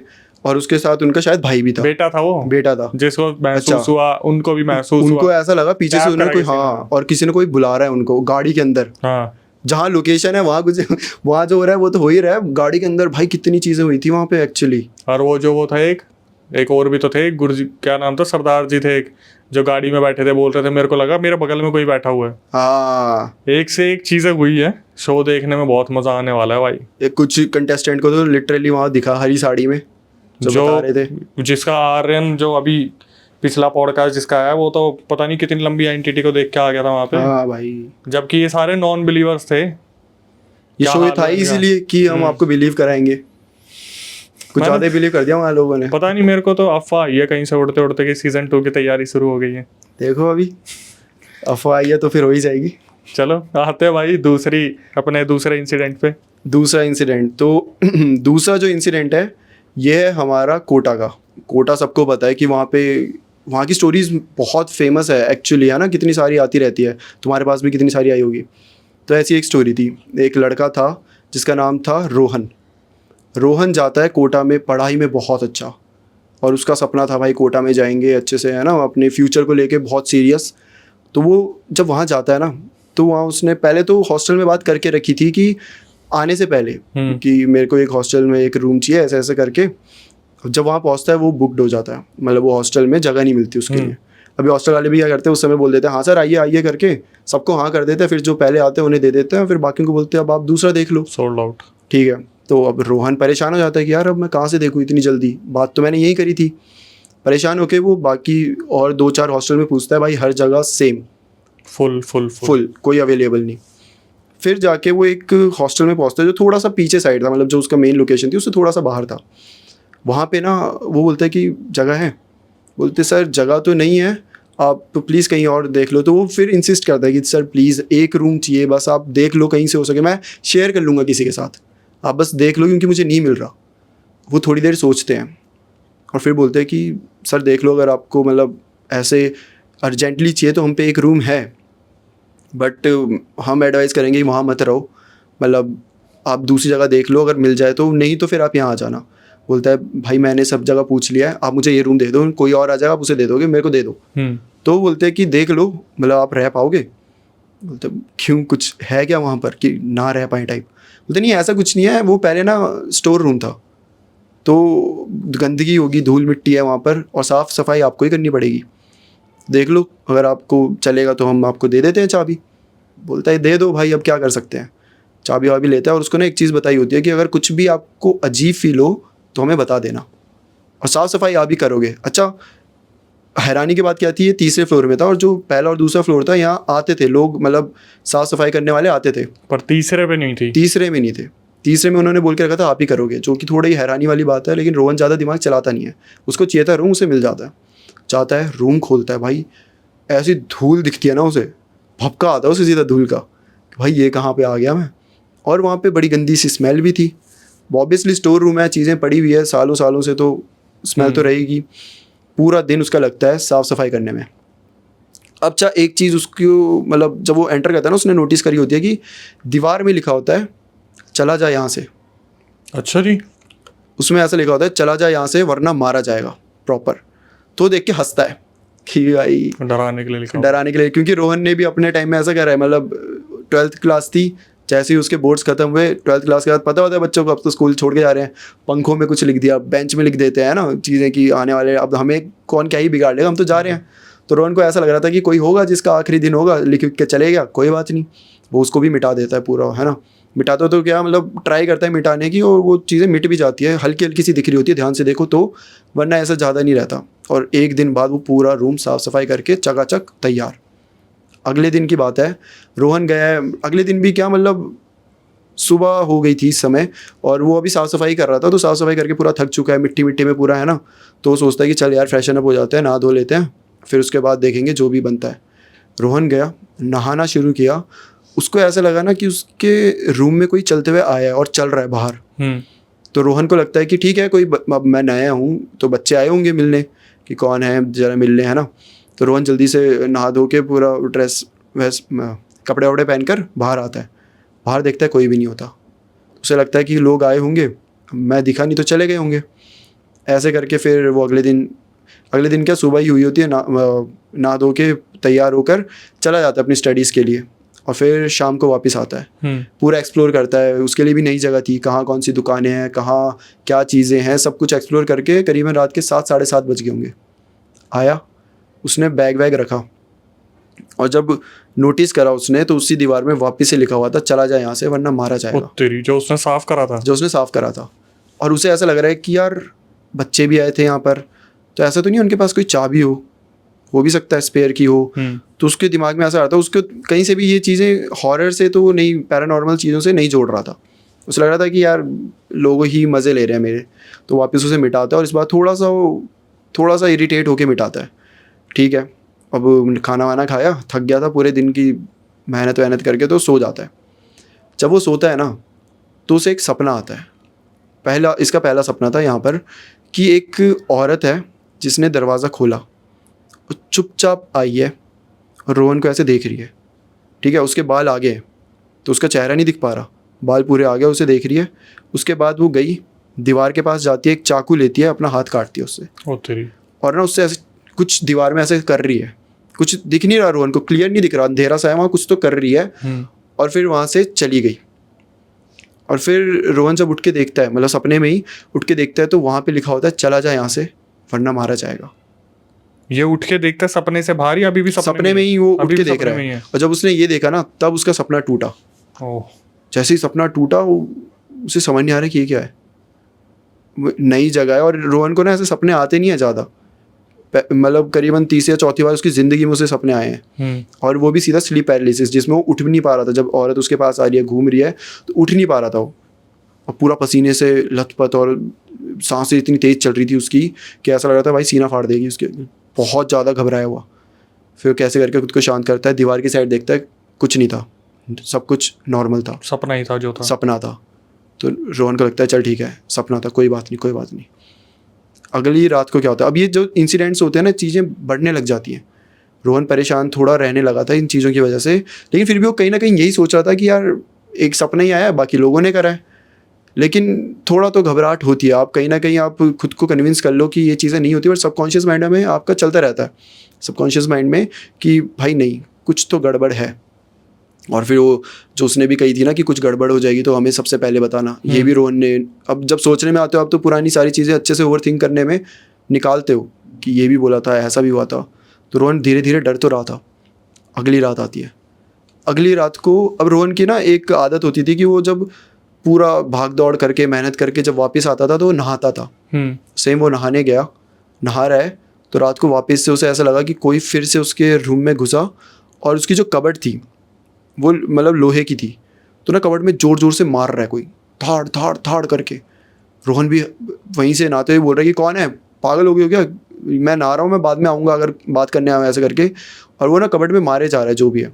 और उसके साथ उनका शायद भाई भी था, बेटा था, वो बेटा था, जिसको महसूस हुआ, उनको भी महसूस हुआ, उनको ऐसा लगा पीछे से उन्हें कोई, हाँ, और किसी ने कोई बुला रहा है उनको गाड़ी के अंदर। हाँ, जहाँ लोकेशन है वहाँ कुछ वहाँ जो हो रहा है वो तो हो ही रहा है, गाड़ी के अंदर भाई कितनी चीजें हुई थी वहाँ पे एक्चुअली। और वो था एक और भी तो थे, गुरुजी क्या नाम था, सरदार जी थे एक, जो गाड़ी में बैठे थे, बोल रहे थे मेरे को लगा मेरे बगल में कोई बैठा हुआ है। हाँ, एक से एक चीजें हुई है। शो देखने में बहुत मजा आने वाला है भाई। एक कुछ कंटेस्टेंट को तो लिटरली वहाँ दिखा हरी साड़ी में, जो बता रहे थे, जिसका आर्यन जो अभी पिछला पॉडकास्ट जिसका है, वो तो पता नहीं कितनी लंबी एंटिटी को देख के आ गया था वहाँ पे। हाँ भाई, जबकि ये सारे नॉन बिलीवर्स थे। ये शो था इसीलिए कि हम आपको बिलीव कराएंगे, कुछ ज्यादा बिलीव कर दिया वहाँ लोगों ने। पता नहीं, मेरे को तो अफवाह आई है कहीं से उड़ते उड़ते कि सीजन 2 की तैयारी शुरू हो गई है। देखो अभी अफवाह आई है तो फिर हो ही जाएगी। चलो आते हैं भाई अपने दूसरे इंसिडेंट पे। दूसरा इंसिडेंट तो दूसरा जो इंसिडेंट है ये है हमारा कोटा का। कोटा सबको पता है कि वहाँ की स्टोरीज बहुत फेमस है एक्चुअली, है ना, कितनी सारी आती रहती है, तुम्हारे पास भी कितनी सारी आई होगी। तो ऐसी एक स्टोरी थी। एक लड़का था जिसका नाम था रोहन। रोहन जाता है कोटा में, पढ़ाई में बहुत अच्छा, और उसका सपना था भाई कोटा में जाएंगे अच्छे से, है ना, अपने फ्यूचर को लेके बहुत सीरियस। तो वो जब वहाँ जाता है ना, तो वहाँ उसने पहले तो हॉस्टल में बात करके रखी थी कि आने से पहले कि मेरे को एक हॉस्टल में एक रूम चाहिए, ऐसे ऐसे करके। जब वहाँ पहुँचता है वो बुकड हो जाता है, मतलब वो हॉस्टल में जगह नहीं मिलती उसके लिए। अभी हॉस्टल वाले भी क्या करते हैं, उस समय बोल देते हैं हाँ सर आइए आइए करके, सबको हाँ कर देते हैं, फिर जो पहले आते हैं उन्हें दे देते हैं, फिर बाकी को बोलते हैं अब आप दूसरा देख लो, सोल्ड आउट। ठीक है। तो अब रोहन परेशान हो जाता है कि यार अब मैं कहाँ से देखूँ इतनी जल्दी, बात तो मैंने यही करी थी। परेशान होके वो बाकी और 2-4 हॉस्टल में पूछता है, भाई हर जगह सेम, फुल कोई अवेलेबल नहीं। फिर जाके वो एक हॉस्टल में पहुंचता है जो थोड़ा सा पीछे साइड था, मतलब जो उसका मेन लोकेशन थी उससे थोड़ा सा बाहर था। वहाँ पे ना वो बोलता है कि जगह है, बोलते सर जगह तो नहीं है, आप तो प्लीज़ कहीं और देख लो। तो वो फिर इंसिस्ट करता है कि सर प्लीज़ एक रूम चाहिए, बस आप देख लो कहीं से हो सके, मैं शेयर कर लूँगा किसी के साथ, आप बस देख लो क्योंकि मुझे नहीं मिल रहा। वो थोड़ी देर सोचते हैं और फिर बोलते हैं कि सर देख लो, अगर आपको मतलब ऐसे अर्जेंटली चाहिए तो हम पे एक रूम है, बट हम एडवाइस करेंगे कि वहाँ मत रहो, मतलब आप दूसरी जगह देख लो, अगर मिल जाए तो, नहीं तो फिर आप यहाँ आ जाना। बोलता है भाई मैंने सब जगह पूछ लिया है, आप मुझे ये रूम दे दो, कोई और आ जाएगा आप उसे दे दोगे, मेरे को दे दो। तो बोलते हैं कि देख लो, मतलब आप रह पाओगे। बोलते क्यों, कुछ है क्या वहाँ पर कि ना रह पाए टाइप। बोलते नहीं ऐसा कुछ नहीं है, वो पहले ना स्टोर रूम था, तो गंदगी होगी, धूल मिट्टी है वहाँ पर, और साफ़ सफाई आपको ही करनी पड़ेगी, देख लो अगर आपको चलेगा तो हम आपको दे देते हैं चाबी। बोलता है दे दो भाई, अब क्या कर सकते हैं। चाबी वाबी लेता है, और उसको ना एक चीज़ बताई होती है कि अगर कुछ भी आपको अजीब फील हो तो हमें बता देना, और साफ़ सफाई आप ही करोगे। अच्छा, हैरानी की बात क्या थी, ये 3रे फ्लोर में था, और जो पहला और दूसरा फ्लोर था यहाँ आते थे लोग, मतलब साफ़ सफाई करने वाले आते थे, पर 3रे पे नहीं थी। 3रे में नहीं थे। 3रे में उन्होंने बोल के रखा था आप ही करोगे, जो कि थोड़ी हैरानी वाली बात है। लेकिन रोहन ज़्यादा दिमाग चलाता नहीं है, उसको चाहिए था रूम, उसे मिल जाता है। जाता है रूम खोलता है, भाई ऐसी धूल दिखती है ना उसे, भपका आता है उसे सीधा धूल का, भाई ये कहाँ पे आ गया मैं। और वहाँ पे बड़ी गंदी सी स्मेल भी थी। ऑब्वियसली स्टोर रूम है, चीज़ें पड़ी हुई है सालों सालों से, तो स्मेल तो रहेगी। पूरा दिन उसका लगता है साफ़ सफाई करने में। अब अच्छा एक चीज़ उसको, मतलब जब वो एंटर करता है ना, उसने नोटिस करी होती है कि दीवार में लिखा होता है चला जा यहाँ से। अच्छा जी। उसमें ऐसा लिखा होता है चला जा यहाँ से वरना मारा जाएगा, प्रॉपर। तो देख के हंसता है कि भाई डराने के लिए लिखा, डराने के लिए, क्योंकि रोहन ने भी अपने टाइम में ऐसा करा है। मतलब 12th क्लास थी, जैसे ही उसके बोर्ड्स खत्म हुए 12th क्लास के बाद, पता होता है बच्चों को अब तो स्कूल छोड़ के जा रहे हैं, पंखों में कुछ लिख दिया, बेंच में लिख देते हैं ना चीज़ें कि आने वाले, अब हमें कौन क्या ही बिगाड़ लेगा, हम तो जा रहे हैं। तो रोहन को ऐसा लग रहा था कि कोई होगा जिसका आखिरी दिन होगा, लिख के चले गया, कोई बात नहीं, वो उसको भी मिटा देता है पूरा, है ना। मिटाता तो क्या, मतलब ट्राई करता है मिटाने की, और वो चीज़ें मिट भी जाती है, हल्की हल्की सी दिख रही होती है ध्यान से देखो तो, वरना ऐसा ज़्यादा नहीं रहता। और एक दिन बाद वो पूरा रूम साफ़ सफाई करके चकाचक तैयार। अगले दिन की बात है, रोहन गया है, अगले दिन भी क्या, मतलब सुबह हो गई थी इस समय, और वो अभी साफ़ सफाई कर रहा था, तो साफ़ सफाई करके पूरा थक चुका है, मिट्टी मिट्टी में पूरा, है ना। तो वो सोचता है कि चल यार फ्रेशन अप हो जाते हैं, नहा धो लेते हैं, फिर उसके बाद देखेंगे जो भी बनता है। रोहन गया, नहाना शुरू किया, उसको ऐसा लगा ना कि उसके रूम में कोई चलते हुए आया है और चल रहा है बाहर। तो रोहन को लगता है कि ठीक है, कोई अब मैं नया हूँ तो बच्चे आए होंगे मिलने कि कौन है ज़रा मिलने, है ना। तो रोहन जल्दी से नहा धो के पूरा ड्रेस कपड़े वपड़े पहनकर बाहर आता है। बाहर देखता है कोई भी नहीं होता, उसे लगता है कि लोग आए होंगे, मैं दिखा नहीं तो चले गए होंगे। ऐसे करके फिर वो अगले दिन क्या सुबह ही हुई होती है, नहा धो के तैयार होकर चला जाता है अपनी स्टडीज़ के लिए, और फिर शाम को वापस आता है। पूरा एक्सप्लोर करता है, उसके लिए भी नई जगह थी, कहाँ कौन सी दुकानें हैं, कहाँ क्या चीज़ें हैं, सब कुछ एक्सप्लोर करके करीबन रात के 7 साढ़े 7 बज गए होंगे। आया, उसने बैग वैग रखा, और जब नोटिस करा उसने तो उसी दीवार में वापस से लिखा हुआ था चला जाए यहाँ से वरना मारा जाएगा। तेरी, जो उसने साफ करा था। और उसे ऐसा लग रहा है कि यार बच्चे भी आए थे यहाँ पर, तो ऐसा तो नहीं उनके पास कोई चाबी हो भी सकता है, स्पेयर की हो। तो उसके दिमाग में ऐसा आ रहा था, उसको कहीं से भी ये चीज़ें हॉरर से तो नहीं, पैरानॉर्मल चीज़ों से नहीं जोड़ रहा था। उसे लग रहा था कि यार लोग ही मज़े ले रहे हैं मेरे। तो वापस उसे मिटाता है, और इस बार थोड़ा सा इरिटेट होके मिटाता है। ठीक है, अब खाना वाना खाया, थक गया था पूरे दिन की मेहनत करके, तो सो जाता है। जब वो सोता है ना तो उसे एक सपना आता है। इसका पहला सपना था यहाँ पर कि एक औरत है जिसने दरवाज़ा खोला, चुपचाप आई है और रोहन को ऐसे देख रही है। ठीक है, उसके बाल आगे हैं, तो उसका चेहरा नहीं दिख पा रहा, बाल पूरे आ गया, उसे देख रही है। उसके बाद वो गई दीवार के पास जाती है, एक चाकू लेती है, अपना हाथ काटती है उससे। ओ तेरी। और ना उससे ऐसे कुछ दीवार में ऐसे कर रही है, कुछ दिख नहीं रहा रोहन को, क्लियर नहीं दिख रहा, अंधेरा सा है वहाँ, कुछ तो कर रही है। और फिर वहाँ से चली गई। और फिर रोहन जब उठ के देखता है, मतलब सपने में ही उठ के देखता है, तो वहाँ पे लिखा होता है चला जा यहाँ से वरना मारा जाएगा। ये उठ के देखता है सपने से बाहर, या अभी भी सपने में ही वो उठ के देख रहा सपने में ही है। और जब उसने ये देखा ना, तब उसका सपना टूटा। ओह। जैसे ही सपना टूटा, उसे समझ नहीं आ रहा कि ये क्या है, नई जगह है। और रोहन को ना ऐसे सपने आते नहीं है ज़्यादा, मतलब करीबन 30 या 34 बार उसकी ज़िंदगी में उसे सपने आए हैं। और वो भी सीधा स्लीप पैरालिसिस, जिसमें वो उठ भी नहीं पा रहा था। जब औरत उसके पास आ रही है, घूम रही है, तो उठ नहीं पा रहा था वो, और पूरा पसीने से लथपथ, और सांसें इतनी तेज़ चल रही थी उसकी कि ऐसा लग रहा था भाई सीना फाड़ देगी उसके। बहुत ज़्यादा घबराया हुआ। फिर कैसे करके खुद को शांत करता है, दीवार की साइड देखता है, कुछ नहीं था, सब कुछ नॉर्मल था, सपना ही था जो था, सपना था। तो रोहन को लगता है चल ठीक है, सपना था, कोई बात नहीं कोई बात नहीं। अगली रात को क्या होता है, अब ये जो इंसिडेंट्स होते हैं ना, चीज़ें बढ़ने लग जाती हैं। रोहन परेशान थोड़ा रहने लगा था इन चीज़ों की वजह से, लेकिन फिर भी वो कहीं ना कहीं यही सोच रहा था कि यार एक सपना ही आया है, बाकी लोगों ने करा है। लेकिन थोड़ा तो घबराहट होती है, आप कहीं ना कहीं आप खुद को कन्विंस कर लो कि ये चीज़ें नहीं होती, बट सबकॉन्शियस माइंड में आपका चलता रहता है, सबकॉन्शियस माइंड में, कि भाई नहीं कुछ तो गड़बड़ है। और फिर वो जो उसने भी कही थी ना कि कुछ गड़बड़ हो जाएगी तो हमें सबसे पहले बताना, ये भी रोहन ने, अब जब सोचने में आते हो आप तो पुरानी सारी चीज़ें अच्छे से ओवर थिंक करने में निकालते हो कि ये भी बोला था, ऐसा भी हुआ था। तो रोहन धीरे धीरे डर तो रहा था। अगली रात आती है। अगली रात को अब रोहन की ना एक आदत होती थी कि वो जब पूरा भाग दौड़ करके मेहनत करके जब वापस आता था तो वो नहाता था। सेम वो नहाने गया, नहा रहा है, तो रात को वापस से उसे ऐसा लगा कि कोई फिर से उसके रूम में घुसा, और उसकी जो कबर्ड थी वो मतलब लोहे की थी, तो ना कबर्ड में ज़ोर ज़ोर से मार रहा है कोई, धाड़ धाड़ धाड़ करके। रोहन भी वहीं से नहाते हुए बोल रहा है कि कौन है, पागल हो गई हो क्या, मैं नहा रहा हूँ, मैं बाद में आऊँगा अगर बात करने आऊँ, ऐसे करके। और वो ना कबर्ड में मारे जा रहा है जो भी है।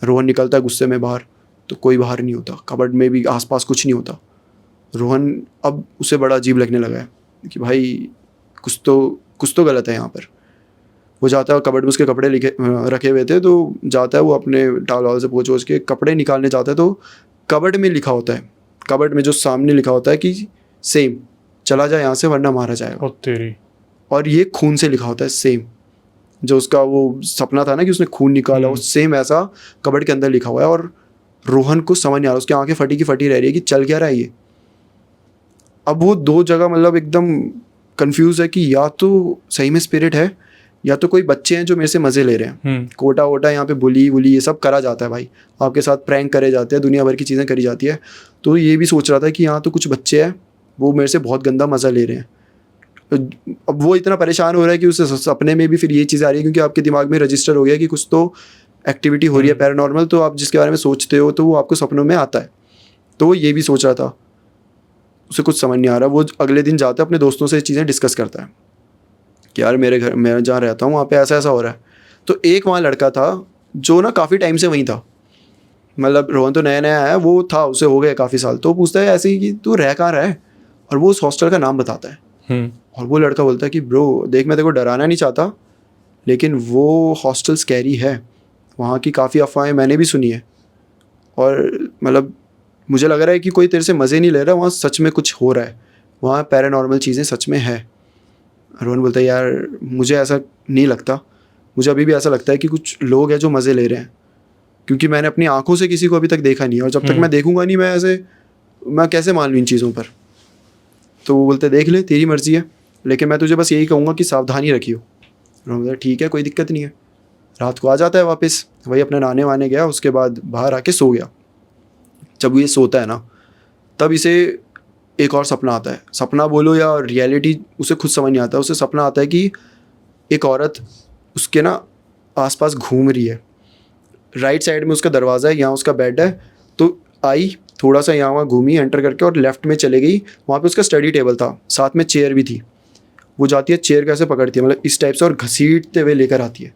रोहन निकलता है गुस्से में बाहर, तो कोई बाहर नहीं होता, कबर्ड में भी आसपास कुछ नहीं होता। रोहन अब उसे बड़ा अजीब लगने लगा है कि भाई कुछ तो गलत है यहाँ पर। वो जाता है, कबर्ड में उसके कपड़े रखे हुए थे, तो जाता है वो अपने टावल से पोंछ के कपड़े निकालने जाता है, तो कबर्ड में लिखा होता है, कबर्ड में जो सामने लिखा होता है कि सेम चला जाए यहाँ से वरना मारा जाएगा। तेरी। और ये खून से लिखा होता है, सेम जो उसका वो सपना था ना कि उसने खून निकाला, वो सेम ऐसा कबर्ड के अंदर लिखा हुआ है। और रोहन को समझ नहीं आ रहा, उसकी आंखें फटी की फटी रह रही है कि चल क्या रहा है ये। अब वो दो जगह मतलब एकदम कंफ्यूज है कि या तो सही में स्पिरिट है, या तो कोई बच्चे हैं जो मेरे से मज़े ले रहे हैं। कोटा वोटा यहाँ पे बुली ये सब करा जाता है भाई, आपके साथ प्रैंक करे जाते हैं, दुनिया भर की चीज़ें करी जाती है। तो ये भी सोच रहा था कि यहाँ तो कुछ बच्चे हैं, वो मेरे से बहुत गंदा मज़ा ले रहे हैं। अब वो इतना परेशान हो रहा है कि उसे सपने में भी फिर ये चीज़ आ रही है, क्योंकि आपके दिमाग में रजिस्टर हो गया कि कुछ तो एक्टिविटी हो रही है पैरानॉर्मल, तो आप जिसके बारे में सोचते हो तो वो आपको सपनों में आता है। तो वो ये भी सोच रहा था, उसे कुछ समझ नहीं आ रहा। वो अगले दिन जाता है अपने दोस्तों से चीज़ें डिस्कस करता है कि यार मेरे घर, मैं जहाँ रहता हूँ वहाँ पे ऐसा ऐसा हो रहा है। तो एक वहाँ लड़का था जो ना काफ़ी टाइम से वहीं था, मतलब रोहन तो नया नया आया, वो था, उसे हो गए काफ़ी साल। तो पूछता है ऐसे ही कि तू रह कहाँ रहा है, और वो उस हॉस्टल का नाम बताता है। और वो लड़का बोलता है कि ब्रो देख, मैं तेरे को डराना नहीं चाहता, लेकिन वो हॉस्टल स्कैरी है, वहाँ की काफ़ी अफवाहें मैंने भी सुनी है, और मतलब मुझे लग रहा है कि कोई तेरे से मज़े नहीं ले रहा, वहाँ सच में कुछ हो रहा है, वहाँ पैरानॉर्मल चीज़ें सच में है। रोहन बोलता है यार मुझे ऐसा नहीं लगता, मुझे अभी भी ऐसा लगता है कि कुछ लोग हैं जो मज़े ले रहे हैं, क्योंकि मैंने अपनी आंखों से किसी को अभी तक देखा नहीं है, और जब तक मैं देखूंगा नहीं मैं कैसे मान लूँ इन चीज़ों पर। तो वो बोलते देख ले तेरी मर्ज़ी है, लेकिन मैं तुझे बस यही कहूँगा कि सावधानी रखियो। रोहन बोलता ठीक है कोई दिक्कत नहीं है। रात को आ जाता है वापस, वही अपने नहाने वाने गया, उसके बाद बाहर आके सो गया। जब ये सोता है ना, तब इसे एक और सपना आता है, सपना बोलो या रियलिटी उसे खुद समझ नहीं आता। उसे सपना आता है कि एक औरत उसके ना आसपास घूम रही है, राइट साइड में उसका दरवाज़ा है, यहाँ उसका बेड है, तो आई थोड़ा सा यहाँ वहाँ घूमी एंटर करके, और लेफ्ट में चले गई, वहाँ पे उसका स्टडी टेबल था, साथ में चेयर भी थी। वो जाती है चेयर कैसे पकड़ती है, मतलब इस टाइप से, और घसीटते हुए लेकर आती है।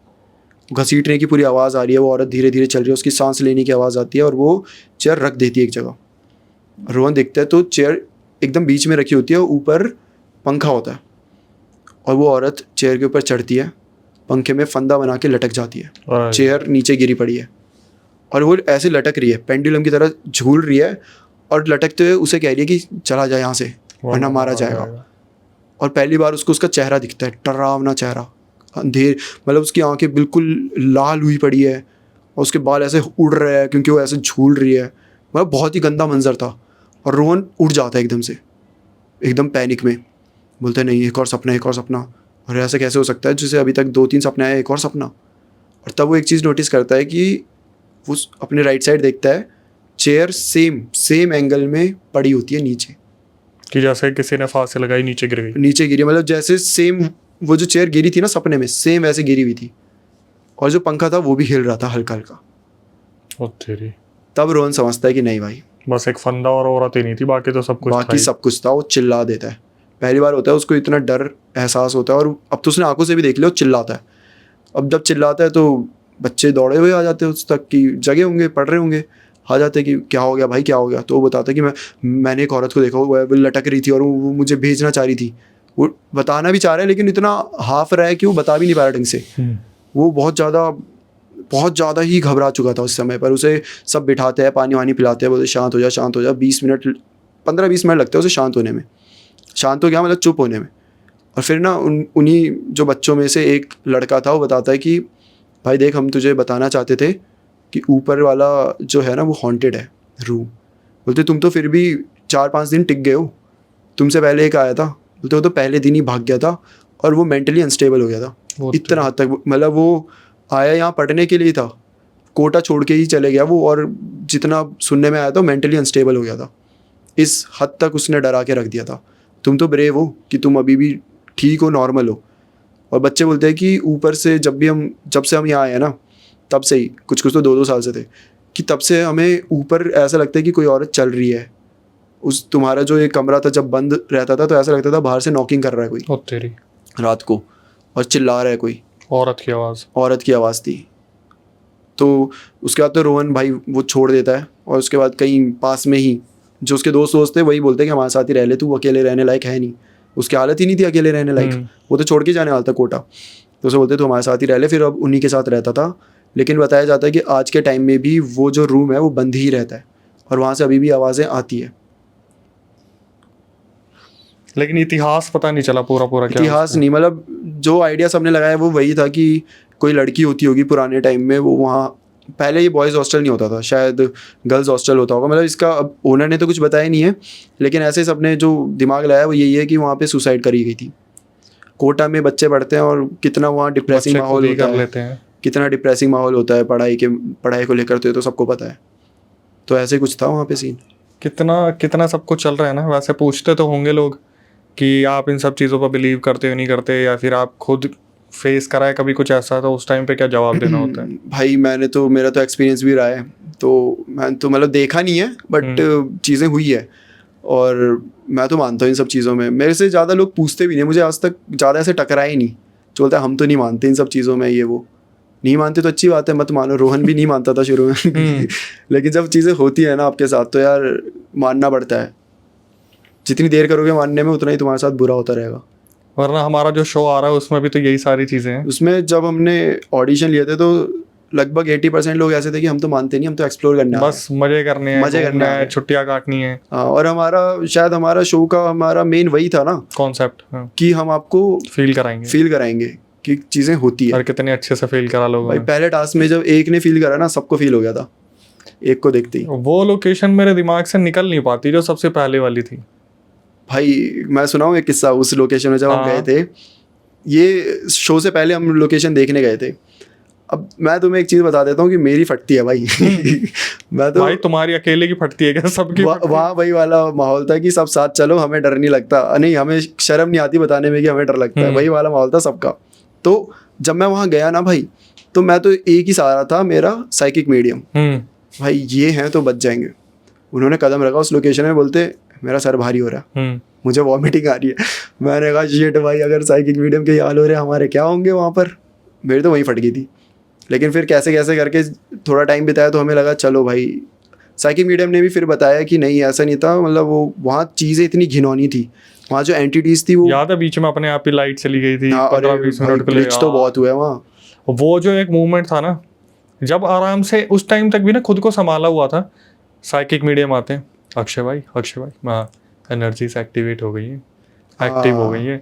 घसीटने की पूरी आवाज़ आ रही है, वो औरत धीरे धीरे चल रही है, उसकी सांस लेने की आवाज़ आती है, और वो चेयर रख देती है एक जगह। रोहन देखता है तो चेयर एकदम बीच में रखी होती है, ऊपर पंखा होता है, और वो औरत चेयर के ऊपर चढ़ती है, पंखे में फंदा बना के लटक जाती है, चेयर नीचे गिरी पड़ी है। और वो ऐसे लटक रही है, पेंडुलम की तरह झूल रही है और लटकते हुए उसे कह रही है कि चला जाए यहाँ से वरना मारा जाएगा। और पहली बार उसको उसका चेहरा दिखता है, डरावना चेहरा, अंधेर, मतलब उसकी आंखें बिल्कुल लाल हुई पड़ी है और उसके बाल ऐसे उड़ रहे हैं क्योंकि वो ऐसे झूल रही है। मतलब बहुत ही गंदा मंजर था। और रोहन उठ जाता है एकदम से, एकदम पैनिक में, बोलते नहीं एक और सपना, एक और सपना, और ऐसे कैसे हो सकता है जिसे अभी तक 2-3 सपने आए, एक और सपना। और तब वो एक चीज़ नोटिस करता है कि वो अपने राइट साइड देखता है, चेयर सेम एंगल में पड़ी होती है नीचे, कि जैसे किसी ने फांसी लगाई नीचे गिर गई। नीचे गिरी, मतलब जैसे सेम वो जो चेयर गिरी थी ना सपने में, सेम वैसे गिरी हुई थी। और जो पंखा था वो भी हिल रहा था हल्का हल्का। ओ तेरी। तब रोहन समझता है कि नहीं भाई, बस एक फंदा और औरत ही नहीं थी, बाकी तो सब कुछ था बाकी ही। सब कुछ था। वो चिल्ला देता है, पहली बार होता है उसको इतना डर एहसास होता है। और अब तो उसने आंखों से भी देख लिया, वो चिल्लाता है। अब जब चिल्लाता है तो बच्चे दौड़े हुए आ जाते हैं उस तक कि जगह होंगे, पढ़ रहे होंगे, आ जाते हैं कि क्या हो गया भाई, क्या हो गया। तो वो बताता है कि मैंने एक औरत को देखा, वो लटक रही थी और वो मुझे भेजना चाह रही थी। वो बताना भी चाह रहा है लेकिन इतना हाफ रहा है कि वो बता भी नहीं पा रहा ढंग से। वो बहुत ज़्यादा ही घबरा चुका था उस समय पर। उसे सब बिठाते हैं, पानी वानी पिलाते हैं, बोलते शांत हो जा, शांत हो जा। 15-20 मिनट लगते हैं उसे शांत होने में। शांत हो गया मतलब चुप होने में। और फिर ना उन्हीं जो बच्चों में से एक लड़का था, वो बताता है कि भाई देख, हम तुझे बताना चाहते थे कि ऊपर वाला जो है ना वो हॉन्टेड है रूम। बोलते तुम तो फिर भी 4-5 दिन टिक गए हो, तुमसे पहले एक आया था। बोलते वो तो पहले दिन ही भाग गया था और वो मेंटली अनस्टेबल हो गया था इतना हद तक। मतलब वो आया यहाँ पढ़ने के लिए था, कोटा छोड़ के ही चले गया वो, और जितना सुनने में आया था मेंटली अनस्टेबल हो गया था। इस हद तक उसने डरा के रख दिया था। तुम तो ब्रेव हो कि तुम अभी भी ठीक हो, नॉर्मल हो। और बच्चे बोलते हैं कि ऊपर से जब से हम यहाँ आए हैं ना, तब से ही कुछ तो 2-2 साल से थे, कि तब से हमें ऊपर ऐसा लगता है कि कोई औरत चल रही है। उस तुम्हारा जो एक कमरा था जब बंद रहता था तो ऐसा लगता था बाहर से नॉकिंग कर रहा है कोई तेरी रात को, और चिल्ला रहा है कोई, औरत की आवाज़ थी। तो उसके बाद तो रोहन भाई वो छोड़ देता है। और उसके बाद कहीं पास में ही जो उसके दोस्त थे वही बोलते हैं कि हमारे साथ ही रह ले, तू अकेले रहने लायक है नहीं। उसकी हालत ही नहीं थी अकेले रहने लायक, वो तो छोड़ के जाने वाला था कोटा। तो उसे बोलते तो हमारे साथ ही रह ले। फिर अब उन्हीं के साथ रहता था। लेकिन बताया जाता है कि आज के टाइम में भी वो जो रूम है वो बंद ही रहता है और वहाँ से अभी भी आवाज़ें आती है। लेकिन इतिहास पता नहीं चला पूरा क्या इतिहास नहीं, मतलब जो आइडिया सबने लगाया वो वही था कि कोई लड़की होती होगी पुराने टाइम में, वो वहाँ पहले ये बॉयज़ हॉस्टल नहीं होता था, शायद गर्ल्स हॉस्टल होता होगा। मतलब इसका अब ओनर ने तो कुछ बताया नहीं है, लेकिन ऐसे सबने जो दिमाग लगाया वो यही है कि वहाँ पे सुसाइड करी गई थी। कोटा में बच्चे पढ़ते हैं और कितना वहाँ डिप्रेसिंग माहौल होता है, कितना डिप्रेसिंग माहौल होता है पढ़ाई को लेकर, तो सबको पता है। तो ऐसे कुछ था वहाँ पे सीन। कितना सब कुछ चल रहा है ना। वैसे पूछते तो होंगे लोग कि आप इन सब चीज़ों पर बिलीव करते हो नहीं करते, या फिर आप खुद फेस करा है कभी कुछ ऐसा, तो उस टाइम पे क्या जवाब देना होता है? भाई मेरा तो एक्सपीरियंस भी रहा है, तो मैं तो मतलब देखा नहीं है बट चीज़ें हुई है और मैं तो मानता हूँ इन सब चीज़ों में। मेरे से ज़्यादा लोग पूछते भी नहीं, मुझे आज तक ज़्यादा ऐसे टकराए नहीं। जो बोलता है हम तो नहीं मानते इन सब चीज़ों में, ये वो नहीं मानते तो अच्छी बात है, मत मानो। रोहन भी नहीं मानता था शुरू में लेकिन जब चीज़ें होती है ना आपके साथ तो यार मानना पड़ता है। जितनी देर करोगे मानने में उतना ही तुम्हारे साथ बुरा होता रहेगा। वरना हमारा जो शो आ रहा है उसमें भी तो यही सारी चीज़ें हैं। उसमें जब हमने ऑडिशन लिए थे तो लगभग 80% लोग ऐसे थे कि हम तो मानते नहीं, हम तो एक्सप्लोर करने बस मजे करने हैं, छुट्टियाँ काटनी है। और हमारा शो का हमारा मेन वही था ना कॉन्सेप्ट, कि हम आपको फील कराएंगे कि चीज़ें होती है। और कितने अच्छे से फील करा लोगों भाई पहले टास्क में जब एक ने फील करा ना, सबको फील हो गया था एक को देखते ही। वो लोकेशन मेरे दिमाग से निकल नहीं पाती जो सबसे पहले वाली थी। भाई मैं सुनाऊँ एक किस्सा उस लोकेशन में जब हम गए थे। ये शो से पहले हम लोकेशन देखने गए थे। अब मैं तुम्हें एक चीज़ बता देता हूँ कि मेरी फटती है भाई मैं तो भाई तुम्हारी अकेले की फटती है क्या? सबकी वहाँ वही वाला माहौल था कि सब साथ चलो, हमें डर नहीं लगता, नहीं हमें शर्म नहीं आती बताने में कि हमें डर लगता है। वही वाला माहौल था सबका। तो जब मैं वहाँ गया ना भाई, तो मैं तो एक ही सहारा था मेरा, साइकिक मीडियम। भाई ये हैं तो बच जाएंगे। उन्होंने कदम रखा उस लोकेशन में, बोलते मेरा सर भारी हो रहा है, मुझे वॉमिटिंग आ रही है। मैंने कहा शिट भाई, अगर साइकिक मीडियम के हाल हो रहे हमारे क्या होंगे वहाँ पर। मेरी तो वहीं फट गई थी। लेकिन फिर कैसे करके थोड़ा टाइम बिताया तो हमें लगा चलो भाई। साइकिक मीडियम ने भी फिर बताया कि नहीं ऐसा नहीं था, मतलब वो वहाँ चीज़ें इतनी घिनौनी थी, वहाँ जो एंटिटीज थी वो याद है बीच में अपने आप ही लाइट चली गई थी। 15-20 मिनट के लिए तो बहुत हुआ वहाँ। वो जो एक मूवमेंट था ना जब आराम से उस टाइम तक भी ना खुद को संभाला हुआ था, साइकिक मीडियम आते हैं, अक्षय भाई हाँ एनर्जी से एक्टिवेट हो गई है, एक्टिव हो गई है।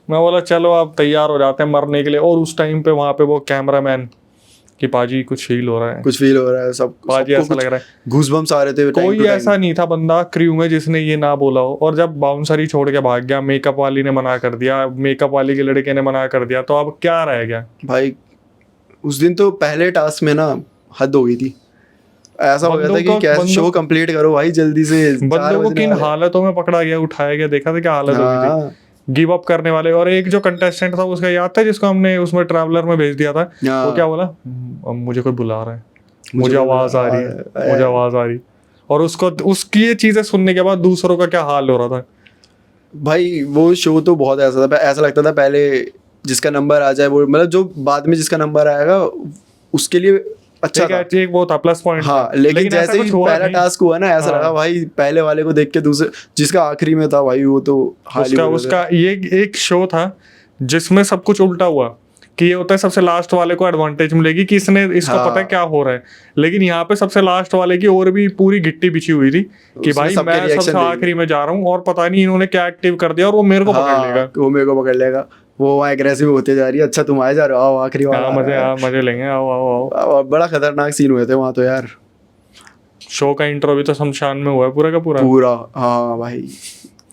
मैं बोला चलो आप तैयार हो जाते हैं मरने के लिए। और उस टाइम पे वहाँ पे वो कैमरामैन कि पाजी कुछ फील हो रहा है, सब पाजी ऐसा लग रहा है, गूज़बम्स आ रहे थे। कोई ऐसा नहीं था बंदा क्रू में जिसने ये ना बोला हो। और जब बाउंसर ही छोड़ के भाग गया, मेकअप वाली ने मना कर दिया, मेकअप वाली के लड़के ने मना कर दिया, तो अब क्या रह गया भाई। उस दिन तो पहले टास्क में ना हद हो गई थी, ऐसा हो गया था कि कैसे शो कंप्लीट करो भाई जल्दी से। बंदों को किन हालतों में पकड़ा गया, उठाया गया, देखा था क्या हालत हो गई थी, गिव अप करने वाले। और एक जो कंटेस्टेंट था उसका याद था जिसको हमने उसमें ट्रैवलर में भेज दिया था, वो क्या बोला, मुझे कोई बुला रहा है, मुझे आवाज आ रही है, मुझे आवाज आ रही। और उसको उसकी ये चीजें सुनने के बाद दूसरों का क्या हाल हो रहा था भाई। वो शो तो बहुत ऐसा था, ऐसा लगता था पहले जिसका नंबर आ जाए वो, मतलब जो बाद में जिसका नंबर आएगा उसके लिए अच्छा था, एक वो था प्लस पॉइंट। हाँ, लेकिन जैसे ही पहला टास्क हुआ ना, ऐसा लगा भाई पहले वाले को देख के दूसरे जिसका आखिरी में था भाई वो तो उसका ये एक शो था जिसमें सब कुछ उल्टा हुआ कि ये होता है सबसे लास्ट वाले को एडवांटेज मिलेगी कि इसने इसको पता है क्या हो रहा है। लेकिन यहाँ पे सबसे लास्ट वाले की और भी पूरी गिट्टी बिछी हुई थी कि भाई मैं सबसे आखिरी में जा रहा हूँ और पता नहीं इन्होंने क्या एक्टिव कर दिया और वो मेरे को पकड़ लेगा, वो वहाँ एग्रेसिव होते जा रही है। अच्छा तुम आए जा रहे हो, आओ आखिरी वाला, मजे लेंगे, आओ। बड़ा खतरनाक सीन हुए थे वहाँ तो यार। शो का इंट्रो भी तो शमशान में हुआ है पूरा का पूरा। हाँ भाई,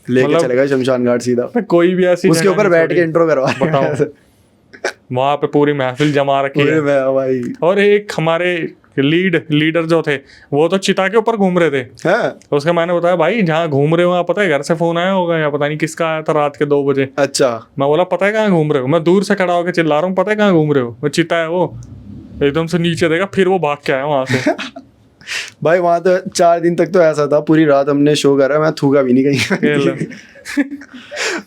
लेके चलेगा शमशान घाट सीधा, कोई भी ऐसी उसके ऊपर बैठ के इंट्रो करवा बताओ। वहाँ पे पूरी महफिल जमा रखी है भाई। और एक हमारे लीडर जो थे वो तो चिता के ऊपर घूम रहे थे। उसका मैंने बताया भाई जहाँ घूम रहे हो आप, पता है घर से फोन आया होगा या पता नहीं किसका आया था रात के 2 बजे। अच्छा। मैं बोला पता है कहाँ घूम रहे हो, मैं दूर से खड़ा होकर चिल्ला रहा हूँ पता है कहाँ घूम रहे हो, वो चिता है वो एकदम से नीचे देखा, फिर वो भाग के आया वहां से। भाई वहां तो 4 दिन तक तो ऐसा था, पूरी रात हमने शो करा, मैं थूका भी नहीं कहीं।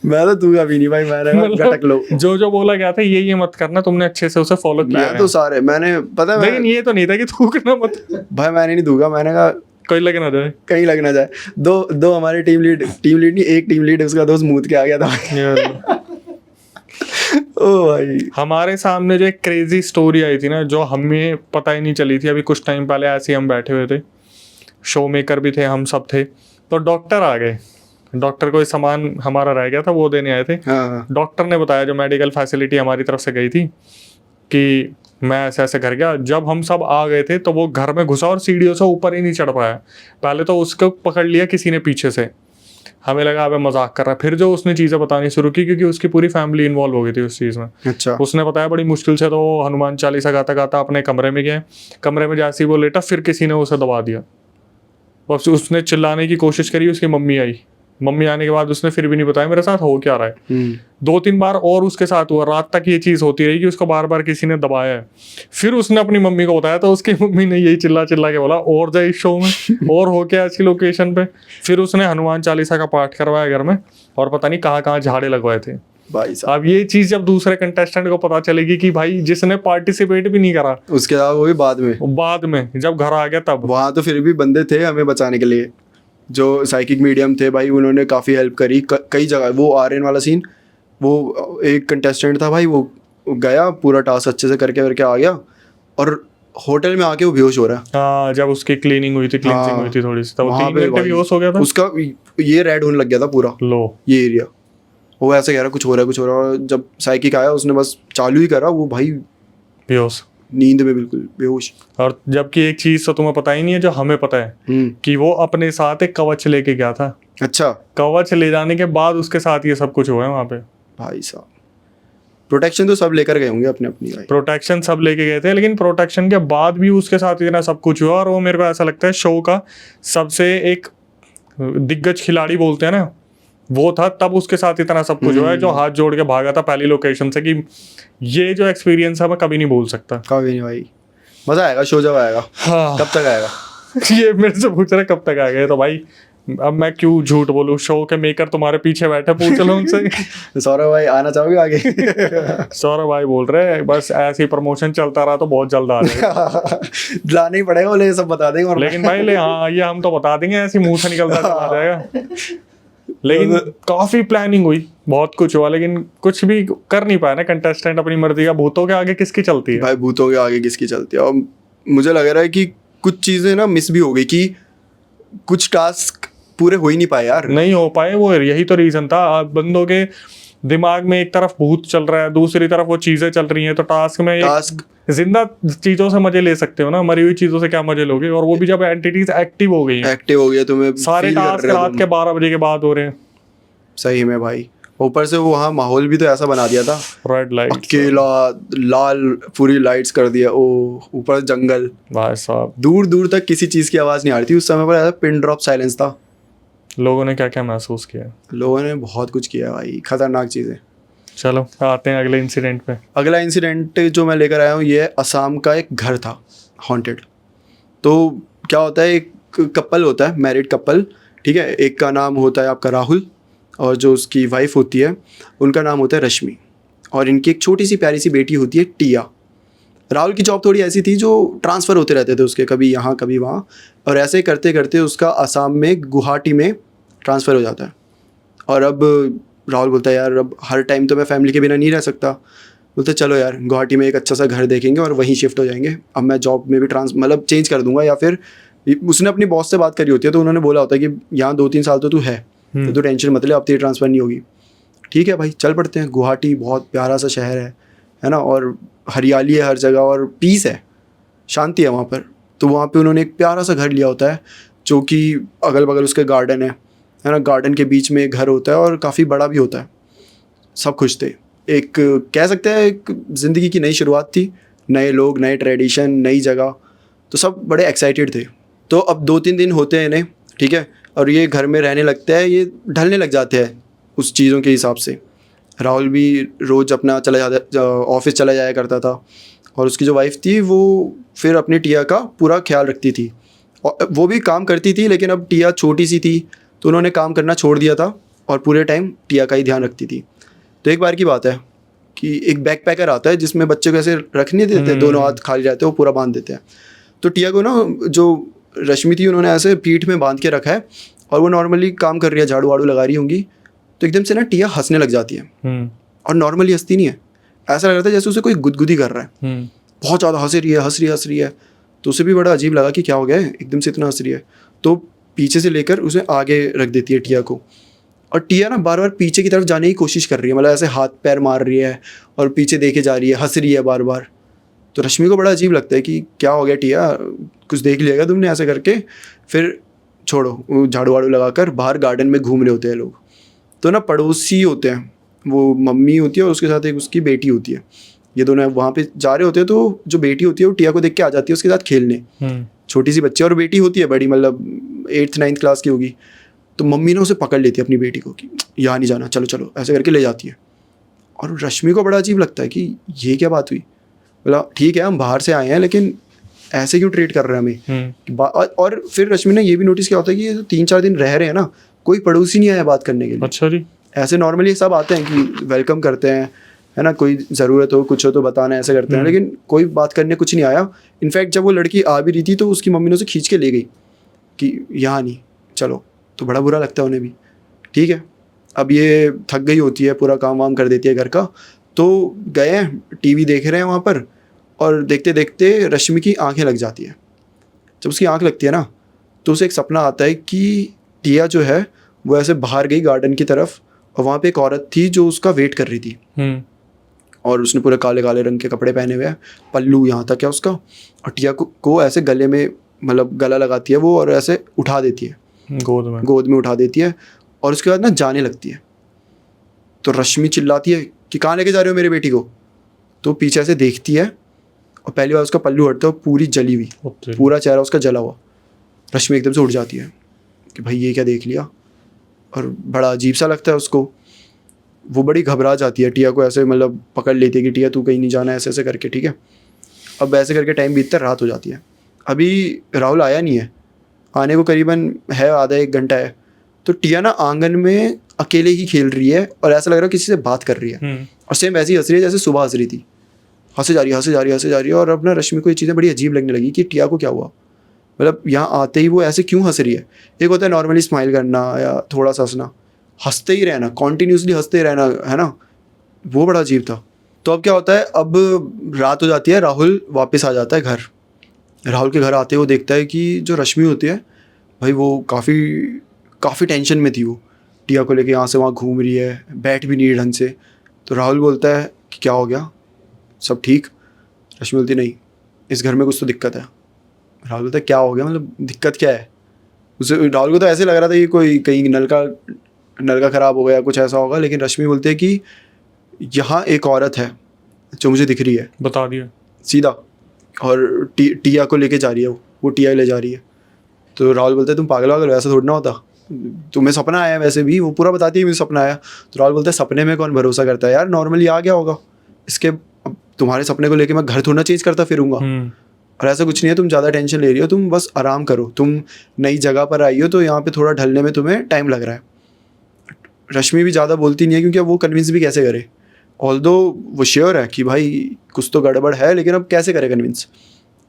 मैं तो थूका भी नहीं भाई, मैंने गटक लो। जो बोला गया था ये मत करना, तुमने अच्छे से उसे फॉलो किया। मैं तो सारे मैंने पता है, लेकिन ये तो नहीं था कि थूकना मत। भाई मैंने नहीं थूका, मैंने कहा कहीं लग ना जाए। दो हमारे टीम लीड नहीं, एक टीम लीड उसका दोस्त मूत के आ गया था। ओ भाई, हमारे सामने जो एक क्रेजी स्टोरी आई थी ना, जो हमें पता ही नहीं चली थी, अभी कुछ टाइम पहले ऐसे ही हम बैठे हुए थे, शो मेकर भी थे, हम सब थे, तो डॉक्टर आ गए। डॉक्टर को सामान हमारा रह गया था वो देने आए थे। डॉक्टर ने बताया, जो मेडिकल फैसिलिटी हमारी तरफ से गई थी, कि मैं ऐसे ऐसे घर गया। जब हम सब आ गए थे तो वो घर में घुसा और सीढ़ियों से ऊपर ही नहीं चढ़ पाया। पहले तो उसको पकड़ लिया किसी ने पीछे से, हमें लगा अब मजाक कर रहा है। फिर जो उसने चीज़ें बतानी शुरू की, क्योंकि उसकी पूरी फैमिली इन्वॉल्व हो गई थी उस चीज़ में। अच्छा। उसने बताया बड़ी मुश्किल से तो हनुमान चालीसा गाता गाता अपने कमरे में गया। कमरे में जैसे ही वो लेटा, फिर किसी ने उसे दबा दिया और उसने चिल्लाने की कोशिश करी। उसकी मम्मी आई, मम्मी आने के बाद उसने फिर भी नहीं बताया मेरे साथ हो क्या रहा है। 2-3 बार और उसके साथ हुआ, रात तक ये चीज़ होती रही कि उसको बार बार किसी ने दबाया है। फिर उसने अपनी मम्मी को बताया तो उसकी मम्मी ने यही चिल्ला के बोला और जाए इस शो में और हो क्या ऐसी लोकेशन पे। फिर उसने हनुमान चालीसा का पाठ करवाया घर में और पता नहीं कहाँ झाड़े लगवाए थे भाई साहब। अब ये चीज़ जब दूसरे कंटेस्टेंट को पता चलेगी कि भाई जिसने पार्टिसिपेट भी नहीं करा, उसके बाद वो भी बाद में जब घर आ गया तब। वहाँ तो फिर भी बंदे थे हमें बचाने के लिए, जो साइकिक मीडियम थे भाई, उन्होंने काफ़ी हेल्प करी कई जगह। वो आर्यन वाला सीन, वो एक कंटेस्टेंट था भाई, वो गया पूरा टास्क अच्छे से करके आ गया और होटल में आके वो बेहोश हो रहा है। हाँ, जब उसकी क्लीनिंग हुई थी थोड़ी सी, तो 3 घंटे बेहोश हो गया था। उसका ये रेड होने लग गया था पूरा लो ये एरिया। वो ऐसे कह रहा कुछ हो रहा है। और जब साइकिक आया उसने बस चालू ही करा, वो भाई बेहोश, नींद में बिल्कुल बेहोश। और जबकि एक चीज तो तुम्हें पता ही नहीं है जो हमें पता है, कि वो अपने साथ एक कवच लेके गया था। अच्छा। कवच ले जाने के बाद उसके साथ ये सब कुछ हुआ है वहाँ पे। भाई साहब, प्रोटेक्शन तो सब लेकर गए होंगे अपनी प्रोटेक्शन सब लेके गए थे, लेकिन प्रोटेक्शन के बाद भी उसके साथ इतना सब कुछ हुआ। और वो मेरे को ऐसा लगता है शो का सबसे एक दिग्गज खिलाड़ी बोलते हैं ना, वो था। तब उसके साथ इतना सब कुछ हुआ है, जो हाथ जोड़ के भागा था पहली लोकेशन से, कि ये जो एक्सपीरियंस है मैं कभी नहीं भूल सकता। कभी नहीं भाई, मजा आएगा शो जब आएगा। हाँ। कब तक आएगा? ये मेरे से पूछ रहे कब तक आएगा, तो भाई अब मैं क्यों झूठ बोलूं, शो के मेकर तुम्हारे पीछे बैठे, पूछ लो उनसे। सौरभ भाई आना चाहोगे आगे? सौरभ भाई बोल रहे हैं बस ऐसे ही प्रमोशन चलता रहा तो बहुत जल्द आ जाएगा। लाना ही पड़ेगा, बोले सब बता देंगे। लेकिन भाई हाँ, ये हम तो बता देंगे, ऐसे मुंह से निकलता चला जाएगा। लेकिन काफी प्लानिंग हुई, बहुत कुछ हुआ, लेकिन कुछ भी कर नहीं पाया ना कंटेस्टेंट अपनी मर्जी का। भूतों के आगे किसकी चलती है भाई? भूतों के आगे किसकी चलती है? और मुझे लग रहा है कि कुछ चीज़ें ना मिस भी हो गई, कि कुछ टास्क पूरे हो ही नहीं पाए यार। नहीं हो पाए, वो यही तो रीजन था। आप बंदों के दिमाग में एक तरफ भूत चल रहा है, दूसरी तरफ वो चीजें चल रही हैं, तो टास्क में टास्क जिंदा चीजों से मजे ले सकते हो ना, मरी हुई चीजों से क्या मजे लोगे? और वो भी जब एंटिटीज एक्टिव हो गई हैं, एक्टिव हो गया, तुम्हें सारे फील कर टास्क रहे हो रात तुम। के 12 बजे के बाद हो रहे हैं। सही में भाई, ऊपर से वो वहाँ माहौल भी तो ऐसा बना दिया था, रेड लाइट अकेला, लाल पूरी लाइट्स कर दिया, ओ ऊपर जंगल, भाई साहब, दूर दूर तक किसी चीज़ की आवाज़ नहीं आ रही थी उस समय पर, ऐसा पिन ड्रॉप साइलेंस था। लोगों ने क्या क्या महसूस किया। लोगों ने बहुत कुछ किया भाई, खतरनाक चीज़ें। चलो आते हैं अगले इंसिडेंट पे। अगला इंसिडेंट जो मैं लेकर आया हूँ, ये असम का एक घर था हॉन्टेड। तो क्या होता है, एक कपल होता है, मैरिड कपल, ठीक है। एक का नाम होता है आपका राहुल, और जो उसकी वाइफ होती है उनका नाम होता है रश्मि, और इनकी एक छोटी सी प्यारी सी बेटी होती है टिया। राहुल की जॉब थोड़ी ऐसी थी जो ट्रांसफ़र होते रहते थे उसके, कभी यहाँ कभी वहाँ, और ऐसे करते करते उसका असम में गुवाहाटी में ट्रांसफ़र हो जाता है। और अब राहुल बोलता है यार, अब हर टाइम तो मैं फैमिली के बिना नहीं रह सकता। बोलते चलो यार, गुवाहाटी में एक अच्छा सा घर देखेंगे और वहीं शिफ्ट हो जाएंगे। अब मैं जॉब में भी मतलब चेंज कर दूंगा, या फिर उसने अपनी बॉस से बात करी होती है, तो उन्होंने बोला होता है कि यहाँ 2-3 साल तो तू है, तो तू टेंशन मत ले, अब तेरी ट्रांसफ़र नहीं होगी। ठीक है भाई, चल पड़ते हैं। गुवाहाटी बहुत प्यारा सा शहर है ना, और हरियाली है हर जगह, और पीस है, शांति है वहाँ पर। तो वहाँ पे उन्होंने एक प्यारा सा घर लिया होता है, जो कि अगल बगल उसके गार्डन है ना, गार्डन के बीच में घर होता है और काफ़ी बड़ा भी होता है। सब खुश थे, एक कह सकते हैं एक ज़िंदगी की नई शुरुआत थी, नए लोग, नए ट्रेडिशन, नई जगह, तो सब बड़े एक्साइटेड थे। तो अब 2-3 दिन होते हैं इन्हें, ठीक है, और ये घर में रहने लगते हैं, ये ढलने लग जाते हैं उस चीज़ों के हिसाब से। राहुल भी रोज़ अपना ऑफिस चला जाया करता था, और उसकी जो वाइफ थी वो फिर अपनी टिया का पूरा ख्याल रखती थी, और वो भी काम करती थी, लेकिन अब टिया छोटी सी थी तो उन्होंने काम करना छोड़ दिया था, और पूरे टाइम टिया का ही ध्यान रखती थी। तो एक बार की बात है कि एक बैकपैकर आता है जिसमें बच्चे को ऐसे रख नहीं देते, दोनों हाथ खाली रहते हैं, वो पूरा बांध देते हैं। तो टिया को ना, जो रश्मि थी, उन्होंने ऐसे पीठ में बांध के रखा है, और वो नॉर्मली काम कर रही है, झाड़ू वाड़ू लगा रही होंगी, तो एकदम से ना टिया हंसने लग जाती है। और नॉर्मली हंसती नहीं है, ऐसा लग रहा था जैसे उसे कोई गुदगुदी कर रहा है, बहुत ज़्यादा हंस रही है। तो उसे भी बड़ा अजीब लगा कि क्या हो गया है, एकदम से इतना हंस रही है। तो पीछे से लेकर उसे आगे रख देती है टिया को, और टिया ना बार बार पीछे की तरफ जाने की कोशिश कर रही है, मतलब ऐसे हाथ पैर मार रही है और पीछे देखे जा रही है, हंस रही है बार बार। तो रश्मि को बड़ा अजीब लगता है कि क्या हो गया टिया, कुछ देख लिया तुमने, ऐसे करके। फिर छोड़ो, झाड़ू वाड़ू लगाकर बाहर गार्डन में घूम रहे होते हैं लोग। तो ना पड़ोसी होते हैं, वो मम्मी होती है और उसके साथ एक उसकी बेटी होती है, ये दोनों वहाँ पे जा रहे होते हैं। तो जो बेटी होती है वो टिया को देख के आ जाती है उसके साथ खेलने, छोटी सी बच्ची, और बेटी होती है बड़ी, मतलब 8th-9th क्लास की होगी। तो मम्मी ना उसे पकड़ लेती है अपनी बेटी को कि यहाँ नहीं जाना, चलो चलो, ऐसे करके ले जाती है। और रश्मि को बड़ा अजीब लगता है कि ये क्या बात हुई। बोला ठीक है, हम बाहर से आए हैं, लेकिन ऐसे क्यों ट्रीट कर रहे हैं हमें। और फिर रश्मि ने ये भी नोटिस किया होता है कि ये 3-4 दिन रह रहे हैं ना, कोई पड़ोसी नहीं आया बात करने के लिए। अच्छा जी। ऐसे नॉर्मली सब आते हैं कि वेलकम करते हैं, है ना, कोई ज़रूरत हो कुछ हो तो बताना, ऐसे करते हैं, लेकिन कोई बात करने कुछ नहीं आया। इनफैक्ट जब वो लड़की आ भी रही थी तो उसकी मम्मी ने उसे खींच के ले गई कि यहाँ नहीं, चलो। तो बड़ा बुरा लगता है उन्हें भी। ठीक है, अब ये थक गई होती है, पूरा काम वाम कर देती है घर का, तो गए हैं टीवी देख रहे हैं वहाँ पर, और देखते देखते रश्मि की आंखें लग जाती है। जब उसकी आंख लगती है ना, तो उसे एक सपना आता है कि टिया जो है वो ऐसे बाहर गई गार्डन की तरफ, और वहाँ पे एक औरत थी जो उसका वेट कर रही थी, और उसने पूरे काले काले रंग के कपड़े पहने हुए हैं, पल्लू यहाँ तक है उसका, और टिया को ऐसे गले में, मतलब गला लगाती है वो, और ऐसे उठा देती है, गोद में उठा देती है, और उसके बाद ना जाने लगती है। तो रश्मि चिल्लाती है कि कहाँ लेके जा रहे हो मेरी बेटी को। तो पीछे से देखती है, और पहली बार उसका पल्लू हटता है, पूरी जली हुई, पूरा चेहरा उसका जला हुआ। रश्मि एकदम से उठ जाती है कि भाई ये क्या देख लिया, और बड़ा अजीब सा लगता है उसको। वो बड़ी घबरा जाती है, टिया को ऐसे मतलब पकड़ लेती है कि टिया तू कहीं नहीं जाना, ऐसे ऐसे करके। ठीक है, अब ऐसे करके टाइम बीतता है, रात हो जाती है। अभी राहुल आया नहीं है, आने को करीबन है आधा 1 घंटा है। तो टिया ना आंगन में अकेले ही खेल रही है, और ऐसा लग रहा है किसी से बात कर रही है, और सेम वैसी हंस रही है जैसे सुबह हंस रही थी। हंसे जा रही है। और अब ना रश्मि को ये चीज़ें बड़ी अजीब लगने लगी कि टिया को क्या हुआ, मतलब यहाँ आते ही वो ऐसे क्यों हंस रही है। एक होता है नॉर्मली स्माइल करना या थोड़ा सा हंसना, हंसते ही रहना, कॉन्टीन्यूसली हंसते ही रहना, है ना, वो बड़ा अजीब था। तो अब क्या होता है, अब रात हो जाती है, राहुल वापस आ जाता है घर, राहुल के घर आते ही वो देखता है कि जो रश्मि होती है भाई वो काफ़ी टेंशन में थी। वो टिया को लेके यहाँ से वहाँ घूम रही है, बैठ भी नहीं रही ढंग से। तो राहुल बोलता है कि क्या हो गया, सब ठीक? रश्मि बोलती नहीं, इस घर में कुछ तो दिक्कत है। राहुल बोलता है क्या हो गया, मतलब दिक्कत क्या है? उसे राहुल को तो ऐसे लग रहा था कि कोई कहीं नल का ख़राब हो गया, कुछ ऐसा होगा। लेकिन रश्मि बोलते हैं कि यहाँ एक औरत है जो मुझे दिख रही है, बता दिया सीधा, और टिया को लेके जा रही है, वो टिया ले जा रही है। तो राहुल बोलता है तुम पागल हो, ऐसा थोड़ा ना होता, तुम्हें सपना आया। वैसे भी वो पूरा बताती है मुझे सपना आया। तो राहुल बोलता है सपने में कौन भरोसा करता है यार, नॉर्मली आ गया होगा इसके। अब तुम्हारे सपने को लेके मैं घर थोड़ा चेंज करता फिरूंगा, और ऐसा कुछ नहीं है, तुम ज़्यादा टेंशन ले रही हो, तुम बस आराम करो, तुम नई जगह पर आई हो तो यहाँ पे थोड़ा ढलने में तुम्हें टाइम लग रहा है। रश्मि भी ज़्यादा बोलती नहीं है, क्योंकि अब वो कन्विंस भी कैसे करे, ऑल्दो वो श्योर है कि भाई कुछ तो गड़बड़ है, लेकिन अब कैसे करे कन्विंस।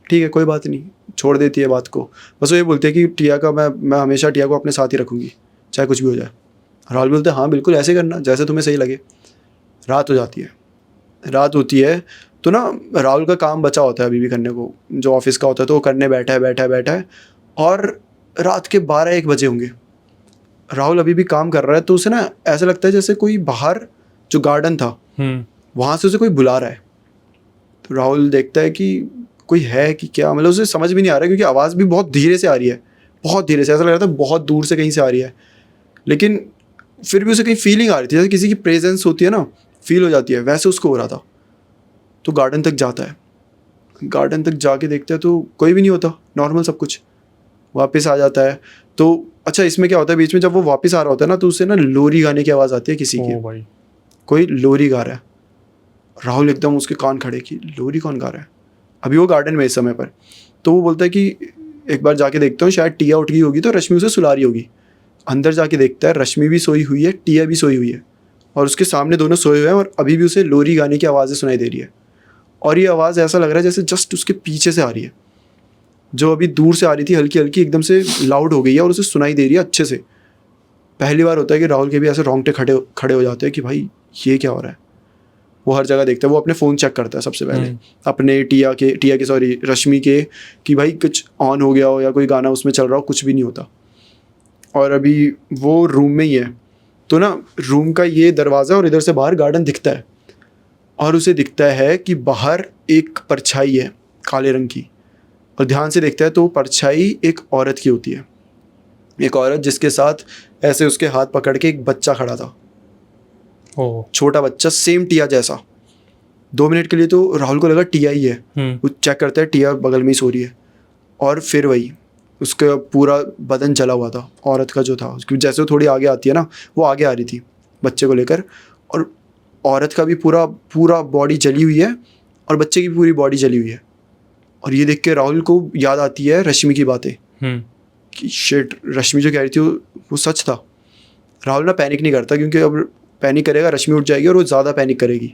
ठीक है कोई बात नहीं, छोड़ देती है बात को। बस वो ये बोलते हैं कि टिया का मैं हमेशा टिया को अपने साथ ही रखूँगी, चाहे कुछ भी हो जाए। राहुल बोलते हैं हाँ बिल्कुल ऐसे करना, जैसे तुम्हें सही लगे। रात हो जाती है, रात होती है तो ना राहुल का काम बचा होता है अभी भी करने को, जो ऑफिस का होता है, तो वो करने बैठा है और रात के 12-1 बजे होंगे। राहुल अभी भी काम कर रहा है, तो उसे ना ऐसा लगता है जैसे कोई बाहर जो गार्डन था वहाँ से उसे कोई बुला रहा है। तो राहुल देखता है कि कोई है कि क्या, मतलब उसे समझ भी नहीं आ रहा है, क्योंकि आवाज़ भी बहुत धीरे से आ रही है, बहुत धीरे से, ऐसा लग रहा था बहुत दूर से कहीं से आ रही है। लेकिन फिर भी उसे कहीं फीलिंग आ रही थी, जैसे किसी की प्रेजेंस होती है ना, फील हो जाती है, वैसे उसको हो रहा था। तो गार्डन तक जाता है, गार्डन तक जाके देखता है तो कोई भी नहीं होता, नॉर्मल सब कुछ। वापस आ जाता है तो अच्छा, इसमें क्या होता है बीच में, जब वो वापस आ रहा होता है ना, तो उसे ना लोरी गाने की आवाज़ आती है किसी की, भाई कोई लोरी गा रहा है। राहुल एकदम उसके कान खड़े कि लोरी कौन गा रहा है, अभी वो गार्डन में इस समय पर। तो वो बोलता है कि एक बार जाके देखता हूँ, शायद टिया उठ गई होगी तो रश्मि उसे सुला रही होगी। अंदर जाके देखता है रश्मि भी सोई हुई है, टिया भी सोई हुई है, और उसके सामने दोनों सोए हुए हैं, और अभी भी उसे लोरी गाने की आवाज़ें सुनाई दे रही है। और ये आवाज़ ऐसा लग रहा है जैसे जस्ट उसके पीछे से आ रही है, जो अभी दूर से आ रही थी हल्की हल्की, एकदम से लाउड हो गई है और उसे सुनाई दे रही है अच्छे से। पहली बार होता है कि राहुल के भी ऐसे रोंगटे खड़े हो जाते हैं कि भाई ये क्या हो रहा है। वो हर जगह देखता है, वो अपने फ़ोन चेक करता है सबसे पहले, अपने टिया के सॉरी रश्मि के, कि भाई कुछ ऑन हो गया हो या कोई गाना उसमें चल रहा हो, कुछ भी नहीं होता। और अभी वो रूम में ही है, तो ना रूम का ये दरवाज़ा और इधर से बाहर गार्डन दिखता है, और उसे दिखता है कि बाहर एक परछाई है काले रंग की, और ध्यान से देखता है तो परछाई एक औरत की होती है, एक औरत जिसके साथ ऐसे उसके हाथ पकड़ के एक बच्चा खड़ा था, छोटा बच्चा, सेम टिया जैसा। 2 मिनट के लिए तो राहुल को लगा टिया ही है, वो चेक करता है टिया बगल में ही सो रही है, और फिर वही उसका पूरा बदन जला हुआ था औरत का जो था। उसकी जैसे वो थोड़ी आगे आती है ना, वो आगे आ रही थी बच्चे को लेकर, और औरत का भी पूरा बॉडी जली हुई है, और बच्चे की पूरी बॉडी जली हुई है। और ये देख के राहुल को याद आती है रश्मि की बातें, कि शिट, रश्मि जो कह रही थी वो सच था। राहुल ना पैनिक नहीं करता, क्योंकि अब पैनिक करेगा रश्मि उठ जाएगी और वो ज़्यादा पैनिक करेगी।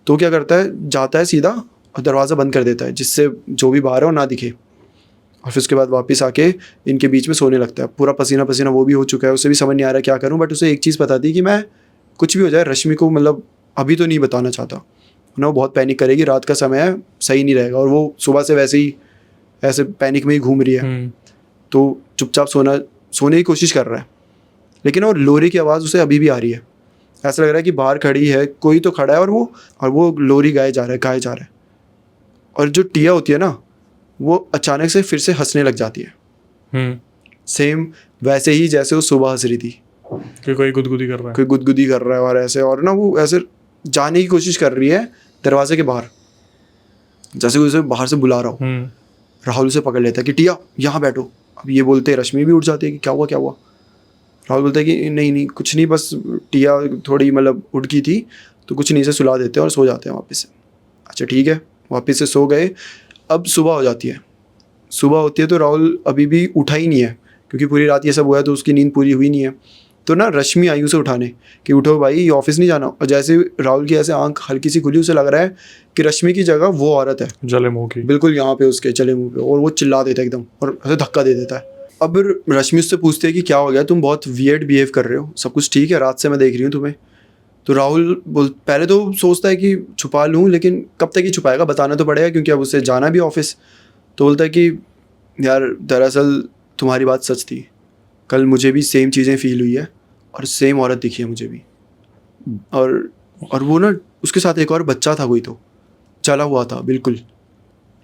तो क्या करता है, जाता है सीधा और दरवाज़ा बंद कर देता है, जिससे जो भी बाहर है वो ना दिखे। और फिर उसके बाद वापस आके इनके बीच में सोने लगता है, पूरा पसीना पसीना वो भी हो चुका है, उसे भी समझ नहीं आ रहा क्या करूँ। बट उसे एक चीज़ पता थी कि मैं कुछ भी हो जाए रश्मि को मतलब अभी तो नहीं बताना चाहता ना, वो बहुत पैनिक करेगी, रात का समय है, सही नहीं रहेगा, और वो सुबह से वैसे ही ऐसे पैनिक में ही घूम रही है। तो चुपचाप सोने की कोशिश कर रहा है, लेकिन और लोरी की आवाज़ उसे अभी भी आ रही है। ऐसा लग रहा है कि बाहर खड़ी है, कोई तो खड़ा है, और वो लोरी गाए जा रहा है। और जो टिया होती है ना, वो अचानक से फिर से हंसने लग जाती है, सेम वैसे ही जैसे वो सुबह हंस रही थी, कि कोई गुदगुदी कर रहा है, और ऐसे, और ना वो ऐसे जाने की कोशिश कर रही है दरवाजे के बाहर, जैसे उसे बाहर से बुला रहा हो। राहुल उसे पकड़ लेता है कि टिया यहाँ बैठो। अब ये बोलते रश्मि भी उठ जाती है कि क्या हुआ। राहुल बोलता है कि नहीं कुछ नहीं, बस टिया थोड़ी मतलब उठ गई थी, तो कुछ नहीं, से सुला देते हैं और सो जाते हैं वापस से। अच्छा ठीक है, वापस से सो गए। अब सुबह हो जाती है, सुबह होती है तो राहुल अभी भी उठा ही नहीं है, क्योंकि पूरी रात ये सब हुआ है, तो उसकी नींद पूरी हुई नहीं है। तो ना रश्मि आई उसे उठाने कि उठो भाई, ऑफिस नहीं जाना। और जैसे राहुल की ऐसे आंख हल्की सी खुली, उसे लग रहा है कि रश्मि की जगह वो औरत है, जले मुंह की, बिल्कुल यहाँ पे उसके जले मुंह पे, और वो चिल्ला देता है एकदम, और ऐसे धक्का दे देता है। अब रश्मि उससे पूछती है कि क्या हो गया, तुम बहुत वियर्ड बिहेव कर रहे हो, सब कुछ ठीक है, रात से मैं देख रही हूँ तुम्हें। तो राहुल पहले तो सोचता है कि छुपा लूँ, लेकिन कब तक ही छुपाएगा, बताना तो पड़ेगा, क्योंकि अब उसे जाना भी ऑफिस। तो बोलता है कि यार दरअसल तुम्हारी बात सच थी, कल मुझे भी सेम चीज़ें फील हुई है और सेम औरत दिखी है मुझे भी। और वो ना उसके साथ एक और बच्चा था, कोई तो चला हुआ था बिल्कुल।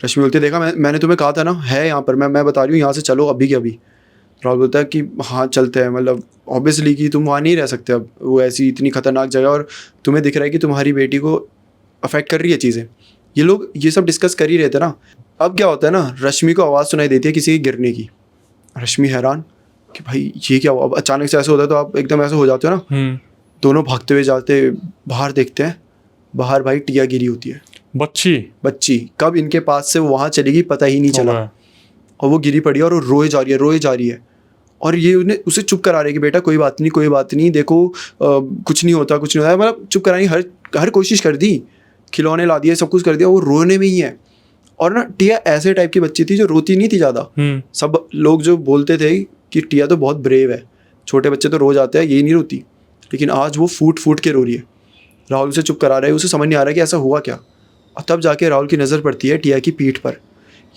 रश्मि बोलती है देखा मैंने तुम्हें कहा था ना, है यहाँ पर, मैं बता रही हूँ यहाँ से चलो अभी के अभी। राहुल बोलता है कि हाँ चलते हैं, मतलब ऑब्वियसली कि तुम वहाँ नहीं रह सकते अब, वो ऐसी इतनी खतरनाक जगह, और तुम्हें दिख रहा है कि तुम्हारी बेटी को अफेक्ट कर रही है चीज़ें। ये लोग ये सब डिस्कस कर ही रहे थे ना। अब क्या होता है ना, रश्मि को आवाज़ सुनाई देती है किसी के गिरने की। रश्मि हैरान कि भाई ये क्या हुआ, अब अचानक से ऐसे होता है तो आप एकदम ऐसे हो जाते हो ना। दोनों भागते हुए जाते, बाहर देखते हैं, बाहर भाई टिया गिरी होती है। बच्ची कब इनके पास से वहाँ चली गई पता ही नहीं चला, और वो गिरी पड़ी है और वो रोए जा रही है। और ये उसे चुप करा रहे कि बेटा कोई बात नहीं, देखो कुछ नहीं होता, मतलब चुप कराने हर कोशिश कर दी, खिलौने ला दिए, सब कुछ कर दिया, वो रोने में ही है। और ना टिया ऐसे टाइप की बच्ची थी जो रोती नहीं थी ज़्यादा। सब लोग जो बोलते थे कि टिया तो बहुत ब्रेव है, छोटे बच्चे तो रो जाते हैं, ये नहीं रोती, लेकिन आज वो फूट के रो रही है। राहुल उसे चुप करा रहा है, उसे समझ नहीं आ रहा कि ऐसा हुआ क्या। और तब जाके राहुल की नज़र पड़ती है टिया की पीठ पर।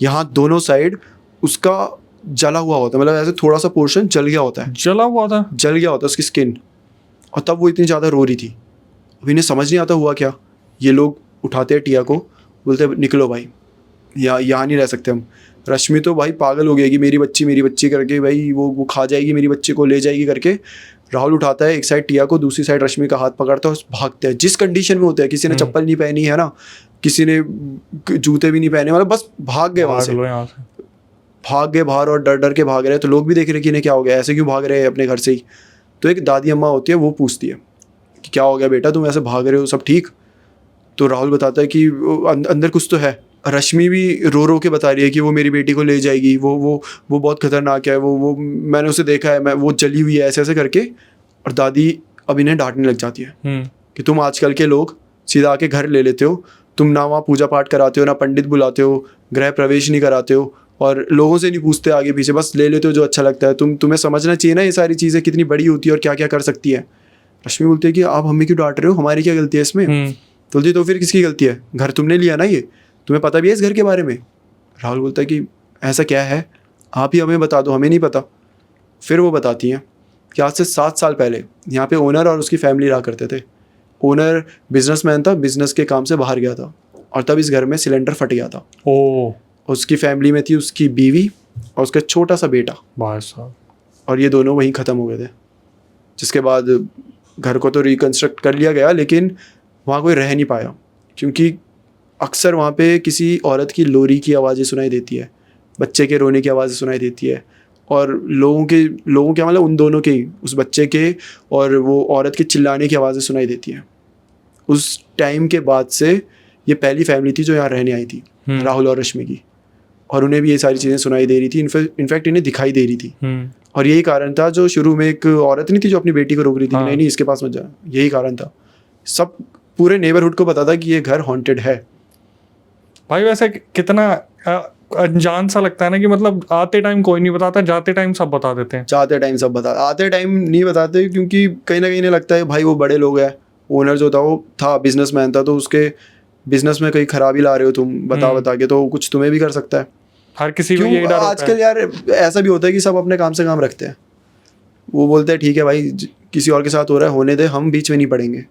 यहाँ दोनों साइड उसका जला हुआ होता है, मतलब ऐसे थोड़ा सा पोर्शन जल गया होता है उसकी स्किन। और तब वो इतनी ज़्यादा रो रही थी। अब इन्हें समझ नहीं आता हुआ क्या। ये लोग उठाते हैं टिया को, बोलते हैं निकलो भाई, यहाँ नहीं रह सकते हम। रश्मि तो भाई पागल हो गई कि मेरी बच्ची करके, भाई वो खा जाएगी मेरी बच्ची को, ले जाएगी करके। राहुल उठाता है एक साइड टिया को, दूसरी साइड रश्मि का हाथ पकड़ता है और भागते हैं। जिस कंडीशन में होते हैं, किसी ने चप्पल नहीं पहनी है ना, किसी ने जूते भी नहीं पहने, मतलब बस भाग गए वहाँ से, भाग गए बाहर, और डर के भाग रहे हैं। तो लोग भी देख रहे हैं कि इन्हें क्या हो गया, ऐसे क्यों भाग रहे हैं अपने घर से ही। तो एक दादी अम्मा होती है, वो पूछती है कि क्या हो गया बेटा, तुम ऐसे भाग रहे हो, सब ठीक? तो राहुल बताता है कि अंदर कुछ तो है। रश्मि भी रो के बता रही है कि वो मेरी बेटी को ले जाएगी, वो बहुत खतरनाक है, वो मैंने उसे देखा है, वो जली हुई है, ऐसे करके। और दादी अब इन्हें डांटने लग जाती है कि तुम आजकल के लोग सीधा आके घर ले लेते हो, तुम ना वहाँ पूजा पाठ कराते हो, ना पंडित बुलाते हो, गृह प्रवेश नहीं कराते हो, और लोगों से नहीं पूछते आगे पीछे, बस ले लेते हो जो अच्छा लगता है। तुम्हें समझना चाहिए ना ये सारी चीज़ें कितनी बड़ी होती है और क्या क्या कर सकती है। रश्मि बोलती है कि आप हमें क्यों डांट रहे हो, हमारी क्या गलती है इसमें? बोलती तो फिर किसकी गलती है, घर तुमने लिया ना, ये तुम्हें पता भी है इस घर के बारे में? राहुल बोलता है कि ऐसा क्या है, आप ही हमें बता दो, हमें नहीं पता। फिर वो बताती हैं कि आज से 7 साल पहले यहाँ पे ओनर और उसकी फैमिली रहा करते थे। ओनर बिजनेसमैन था, बिजनेस के काम से बाहर गया था, और तब इस घर में सिलेंडर फट गया था। उसकी फैमिली में थी उसकी बीवी और उसका छोटा सा बेटा, और ये दोनों वहीं ख़त्म हो गए थे। जिसके बाद घर को तो रिकन्स्ट्रक्ट कर लिया गया, लेकिन वहाँ कोई रह नहीं पाया, क्योंकि अक्सर वहाँ पे किसी औरत की लोरी की आवाज़ें सुनाई देती है, बच्चे के रोने की आवाज़ें सुनाई देती है, और लोगों के मतलब उन दोनों के, उस बच्चे के और वो औरत के चिल्लाने की आवाज़ें सुनाई देती हैं। उस टाइम के बाद से ये पहली फैमिली थी जो यहाँ रहने आई थी, राहुल और रश्मि की, और उन्हें भी ये सारी चीज़ें सुनाई दे रही थी, इनफैक्ट इन्हें दिखाई दे रही थी। और यही कारण था जो शुरू में एक औरत नहीं थी जो अपनी बेटी को रोक रही थी, नहीं इसके पास मत जा, यही कारण था। सब पूरे नेबरहुड को पता था कि ये घर हॉन्टेड है। भाई वैसे कितना अनजान सा लगता है ना, कि मतलब आते टाइम कोई नहीं बताता, जाते टाइम सब बता देते हैं। आते टाइम नहीं बताते, क्योंकि कहीं ना कहीं इन्हें लगता है भाई वो बड़े लोग हैं। ओनर जो था वो था बिजनेसमैन था, तो उसके बिजनेस में कहीं खराबी ला रहे हो तुम बता के, तो कुछ तुम्हें भी कर सकता है। हर किसी को यही डर होता है। आजकल यार ऐसा भी होता है कि सब अपने काम से काम रखते हैं, वो बोलते हैं ठीक है भाई किसी और के साथ हो रहा है होने दे, हम बीच में नहीं पड़ेंगे।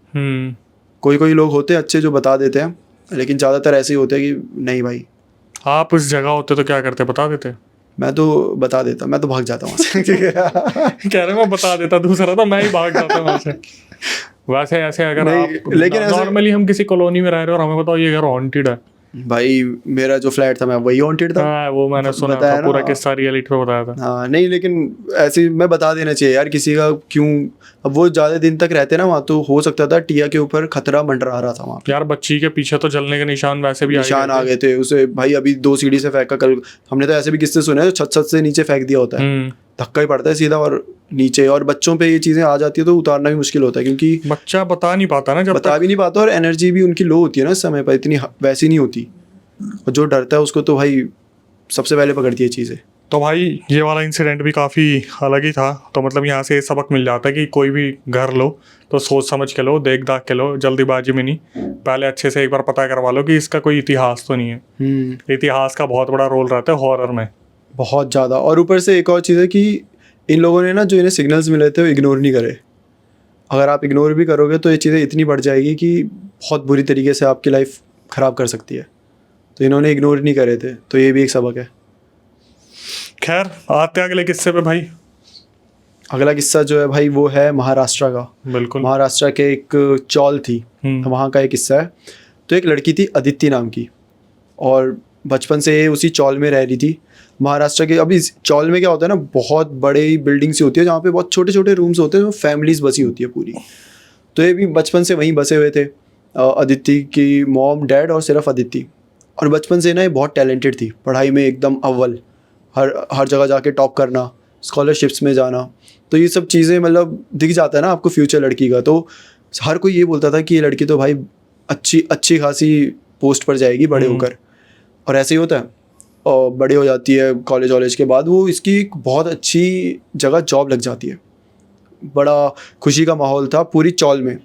कोई लोग होते हैं अच्छे जो बता देते हैं, लेकिन ज़्यादातर ऐसे ही होते हैं कि नहीं भाई। आप उस जगह होते तो क्या करते, बता देते? मैं तो बता देता, मैं तो भाग जाता हूँ वहाँ से। कह रहे मैं बता देता, दूसरा तो मैं ही भाग जाता वहाँ से। वैसे ऐसे अगर आप लेकिन नॉर्मली हम किसी कॉलोनी में रह रहे हो और हमें बताओ ये घर हॉन्टेड है, भाई मेरा जो फ्लैट था मैं वही हॉन्टेड था। हाँ, वो मैंने सुना था, पूरा किस्सा रियलिटी पे बताया था। हाँ नहीं, लेकिन ऐसे मैं बता देना चाहिए यार किसी का, क्यों? अब वो ज़्यादा दिन तक रहते ना वहाँ, तो हो सकता था टिया के ऊपर खतरा मंडरा रहा था वहाँ यार। बच्ची के पीछे तो जलने के निशान वैसे भी आ गए थे उसे। भाई अभी 2 सीढ़ी से फेंका, कल हमने तो ऐसे भी किस्से सुने हैं, छत से नीचे फेंक दिया होता है, धक्का ही पड़ता है सीधा और नीचे। और बच्चों पे ये चीज़ें आ जाती है तो उतारना भी मुश्किल होता है, क्योंकि बच्चा बता नहीं पाता ना, जब बता भी नहीं पाता, और एनर्जी भी उनकी लो होती है ना इस समय पर, इतनी वैसी नहीं होती। और जो डरता है उसको तो भाई सबसे पहले पकड़ती है चीज़ें। तो भाई ये वाला इंसिडेंट भी काफ़ी अलग ही था। तो मतलब यहाँ से सबक मिल जाता है कि कोई भी घर लो तो सोच समझ के लो, देख दाख के लो, जल्दीबाजी में नहीं। पहले अच्छे से एक बार पता करवा लो कि इसका कोई इतिहास तो नहीं है। इतिहास का बहुत बड़ा रोल रहता है हॉरर में, बहुत ज़्यादा। और ऊपर से एक और चीज़ है कि इन लोगों ने ना जो इन्हें सिग्नल्स मिले थे वो इग्नोर नहीं करे। अगर आप इग्नोर भी करोगे तो ये चीज़ें इतनी बढ़ जाएगी कि बहुत बुरी तरीके से आपकी लाइफ ख़राब कर सकती है। तो इन्होंने इग्नोर नहीं करे थे, तो ये भी एक सबक है। खैर आते अगले किस्से पे भाई। अगला किस्सा जो है भाई वो है महाराष्ट्र का। बिल्कुल। महाराष्ट्र के एक चौल थी, वहाँ का एक किस्सा है। तो एक लड़की थी अदिति नाम की, और बचपन से उसी चौल में रह रही थी। महाराष्ट्र के अभी चौल में क्या होता है ना, बहुत बड़ी बिल्डिंग सी होती है जहाँ पे बहुत छोटे छोटे रूम्स होते हैं, फैमिलीज बसी होती है पूरी। तो ये भी बचपन से वहीं बसे हुए थे। अदिति की मॉम डैड और सिर्फ अदिति। और बचपन से ना ये बहुत टैलेंटेड थी, पढ़ाई में एकदम अव्वल, हर जगह जाके टॉप करना, स्कॉलरशिप्स में जाना। तो ये सब चीज़ें मतलब दिख जाता है ना आपको फ्यूचर लड़की का। तो हर कोई ये बोलता था कि ये लड़की तो भाई अच्छी खासी पोस्ट पर जाएगी बड़े होकर। और ऐसे ही होता है, और बड़े हो जाती है कॉलेज वॉलेज के बाद, वो इसकी एक बहुत अच्छी जगह जॉब लग जाती है। बड़ा खुशी का माहौल था पूरी चौल में।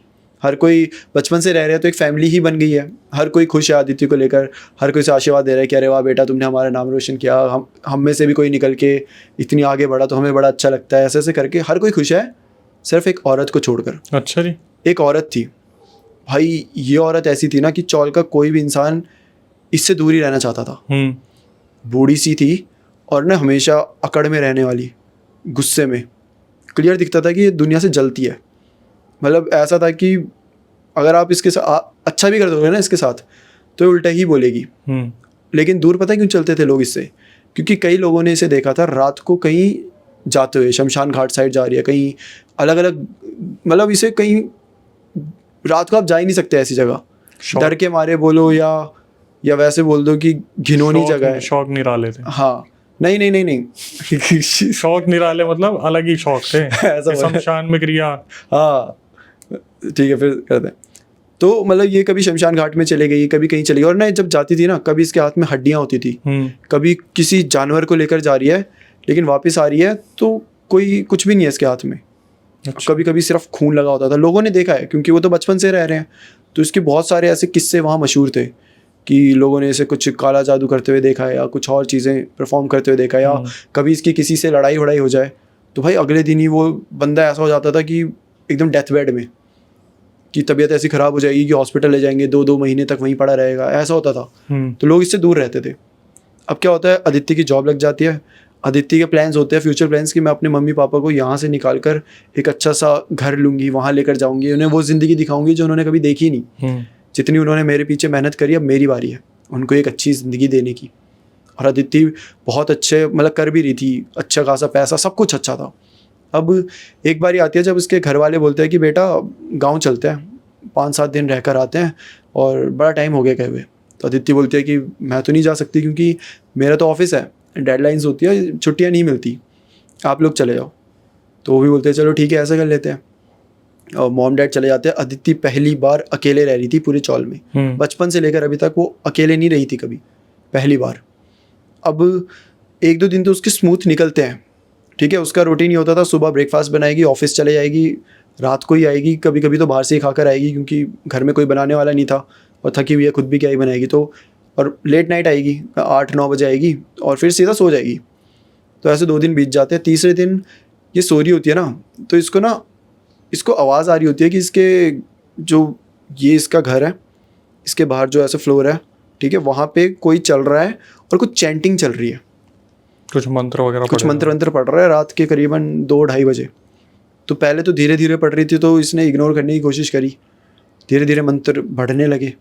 हर कोई बचपन से रह रहे हैं तो एक फैमिली ही बन गई है। हर कोई खुश है आदित्य को लेकर, हर कोई से आशीर्वाद दे रहा है कि अरे वाह बेटा तुमने हमारा नाम रोशन किया, हम में से भी कोई निकल के इतनी आगे बढ़ा तो हमें बड़ा अच्छा लगता है। ऐसे ऐसे करके हर कोई खुश है, सिर्फ एक औरत को छोड़कर। अच्छा जी। एक औरत थी भाई, ये औरत ऐसी थी ना कि चौल का कोई भी इंसान इससे दूर ही रहना चाहता था। बूढ़ी सी थी और ना हमेशा अकड़ में रहने वाली, गुस्से में, क्लियर दिखता था कि ये दुनिया से जलती है। मतलब ऐसा था कि अगर आप इसके साथ अच्छा भी कर दोगे ना इसके साथ तो ये उल्टा ही बोलेगी। लेकिन दूर पता है क्यों चलते थे लोग इससे? क्योंकि कई लोगों ने इसे देखा था रात को कहीं जाते हुए, शमशान घाट साइड जा रही है, कहीं अलग अलग, मतलब इसे कहीं रात को आप जा ही नहीं सकते ऐसी जगह, डर के मारे बोलो या वैसे बोल दो कि घिनौनी जगह है। शौक निराले थे। हाँ, नहीं शौक निराले मतलब अलग ही शौक थे। ऐसा शमशान में क्रिया। हाँ ठीक है, फिर करते हैं। तो मतलब ये कभी शमशान घाट में चले गई, कभी कहीं चली गई। और ना जब जाती थी ना, कभी इसके हाथ में हड्डियाँ होती थी, कभी किसी जानवर को लेकर जा रही है लेकिन वापस आ रही है तो कोई कुछ भी नहीं है इसके हाथ में। अच्छा। कभी कभी सिर्फ खून लगा होता था। लोगों ने देखा है क्योंकि वो तो बचपन से रह रहे हैं, तो इसके बहुत सारे ऐसे किस्से वहाँ मशहूर थे कि लोगों ने इसे कुछ काला जादू करते हुए देखा है या कुछ और चीज़ें परफॉर्म करते हुए देखा, या कभी इसकी किसी से लड़ाई वड़ाई हो जाए तो भाई अगले दिन ही वो बंदा ऐसा हो जाता था कि एकदम डेथ बेड में, कि तबीयत ऐसी ख़राब हो जाएगी कि हॉस्पिटल ले जाएंगे, 2-2 महीने तक वहीं पड़ा रहेगा, ऐसा होता था। तो लोग इससे दूर रहते थे। अब क्या होता है, अदिति की जॉब लग जाती है। अदिति के प्लान्स होते हैं, फ्यूचर प्लान्स, कि मैं अपने मम्मी पापा को यहाँ से निकाल कर एक अच्छा सा घर लूँगी, वहाँ लेकर जाऊँगी, उन्हें वो ज़िंदगी दिखाऊँगी जो उन्होंने कभी देखी नहीं। जितनी उन्होंने मेरे पीछे मेहनत करी, अब मेरी बारी है उनको एक अच्छी ज़िंदगी देने की। और अदिति बहुत अच्छे मतलब कर भी रही थी, अच्छा खासा पैसा, सब कुछ अच्छा था। अब एक बारी आती है जब इसके घर वाले बोलते हैं कि बेटा गांव चलते हैं, 5-7 दिन रहकर आते हैं, और बड़ा टाइम हो गया गए हुए। तो अदिति बोलती है कि मैं तो नहीं जा सकती क्योंकि मेरा तो ऑफिस है, डेडलाइंस होती है, छुट्टियाँ नहीं मिलती, आप लोग चले जाओ। तो वो भी बोलते हैं चलो ठीक है ऐसा कर लेते हैं। और मॉम डैड चले जाते हैं। अदिति पहली बार अकेले रह रही थी पूरे चौल में। बचपन से लेकर अभी तक वो अकेले नहीं रही थी कभी, पहली बार। अब 1-2 दिन तो उसके स्मूथ निकलते हैं, ठीक है। उसका रूटीन ये होता था, सुबह ब्रेकफास्ट बनाएगी, ऑफिस चले जाएगी, रात को ही आएगी, कभी कभी तो बाहर से ही खाकर आएगी क्योंकि घर में कोई बनाने वाला नहीं था और थकी हुई है, खुद भी क्या ही बनाएगी। तो और लेट नाइट आएगी, 8-9 बजे आएगी और फिर सीधा सो जाएगी। तो ऐसे 2 दिन बीत जाते हैं। तीसरे दिन ये सो रही होती है ना, तो इसको आवाज़ आ रही होती है कि इसके जो ये इसका घर है, इसके बाहर जो ऐसे फ्लोर है, ठीक है, वहाँ पे कोई चल रहा है और कुछ चैंटिंग चल रही है, कुछ मंत्र वगैरह, कुछ मंत्र पढ़ रहा है रात के करीबन 2-2:30 बजे। तो पहले तो धीरे धीरे पढ़ रही थी तो इसने इग्नोर करने की कोशिश करी, धीरे धीरे मंत्र बढ़ने लगे।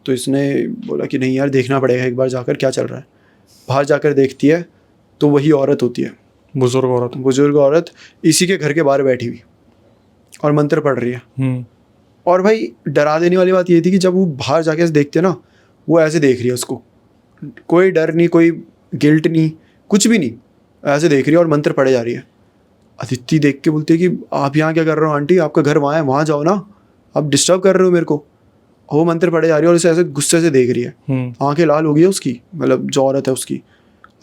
तो इसने बोला कि नहीं यार देखना पड़ेगा एक बार जाकर क्या चल रहा है। बाहर जाकर देखती है तो वही औरत होती है, बुजुर्ग औरत इसी के घर के बाहर बैठी हुई और मंत्र पढ़ रही है। और भाई डरा देने वाली बात ये थी कि जब वो बाहर जाके देखते ना, वो ऐसे देख रही है उसको, कोई डर नहीं, कोई गिल्ट नहीं, कुछ भी नहीं, ऐसे देख रही है और मंत्र पढ़े जा रही है। अदिति देख के बोलती है कि आप यहाँ क्या कर रहे हो आंटी, आपका घर वहाँ है, वहाँ जाओ ना, आप डिस्टर्ब कर रहे हो मेरे को। वो मंत्र पढ़े जा रही है और इसे ऐसे गुस्से से देख रही है, आंखें लाल हो गई है उसकी, मतलब जो औरत है उसकी,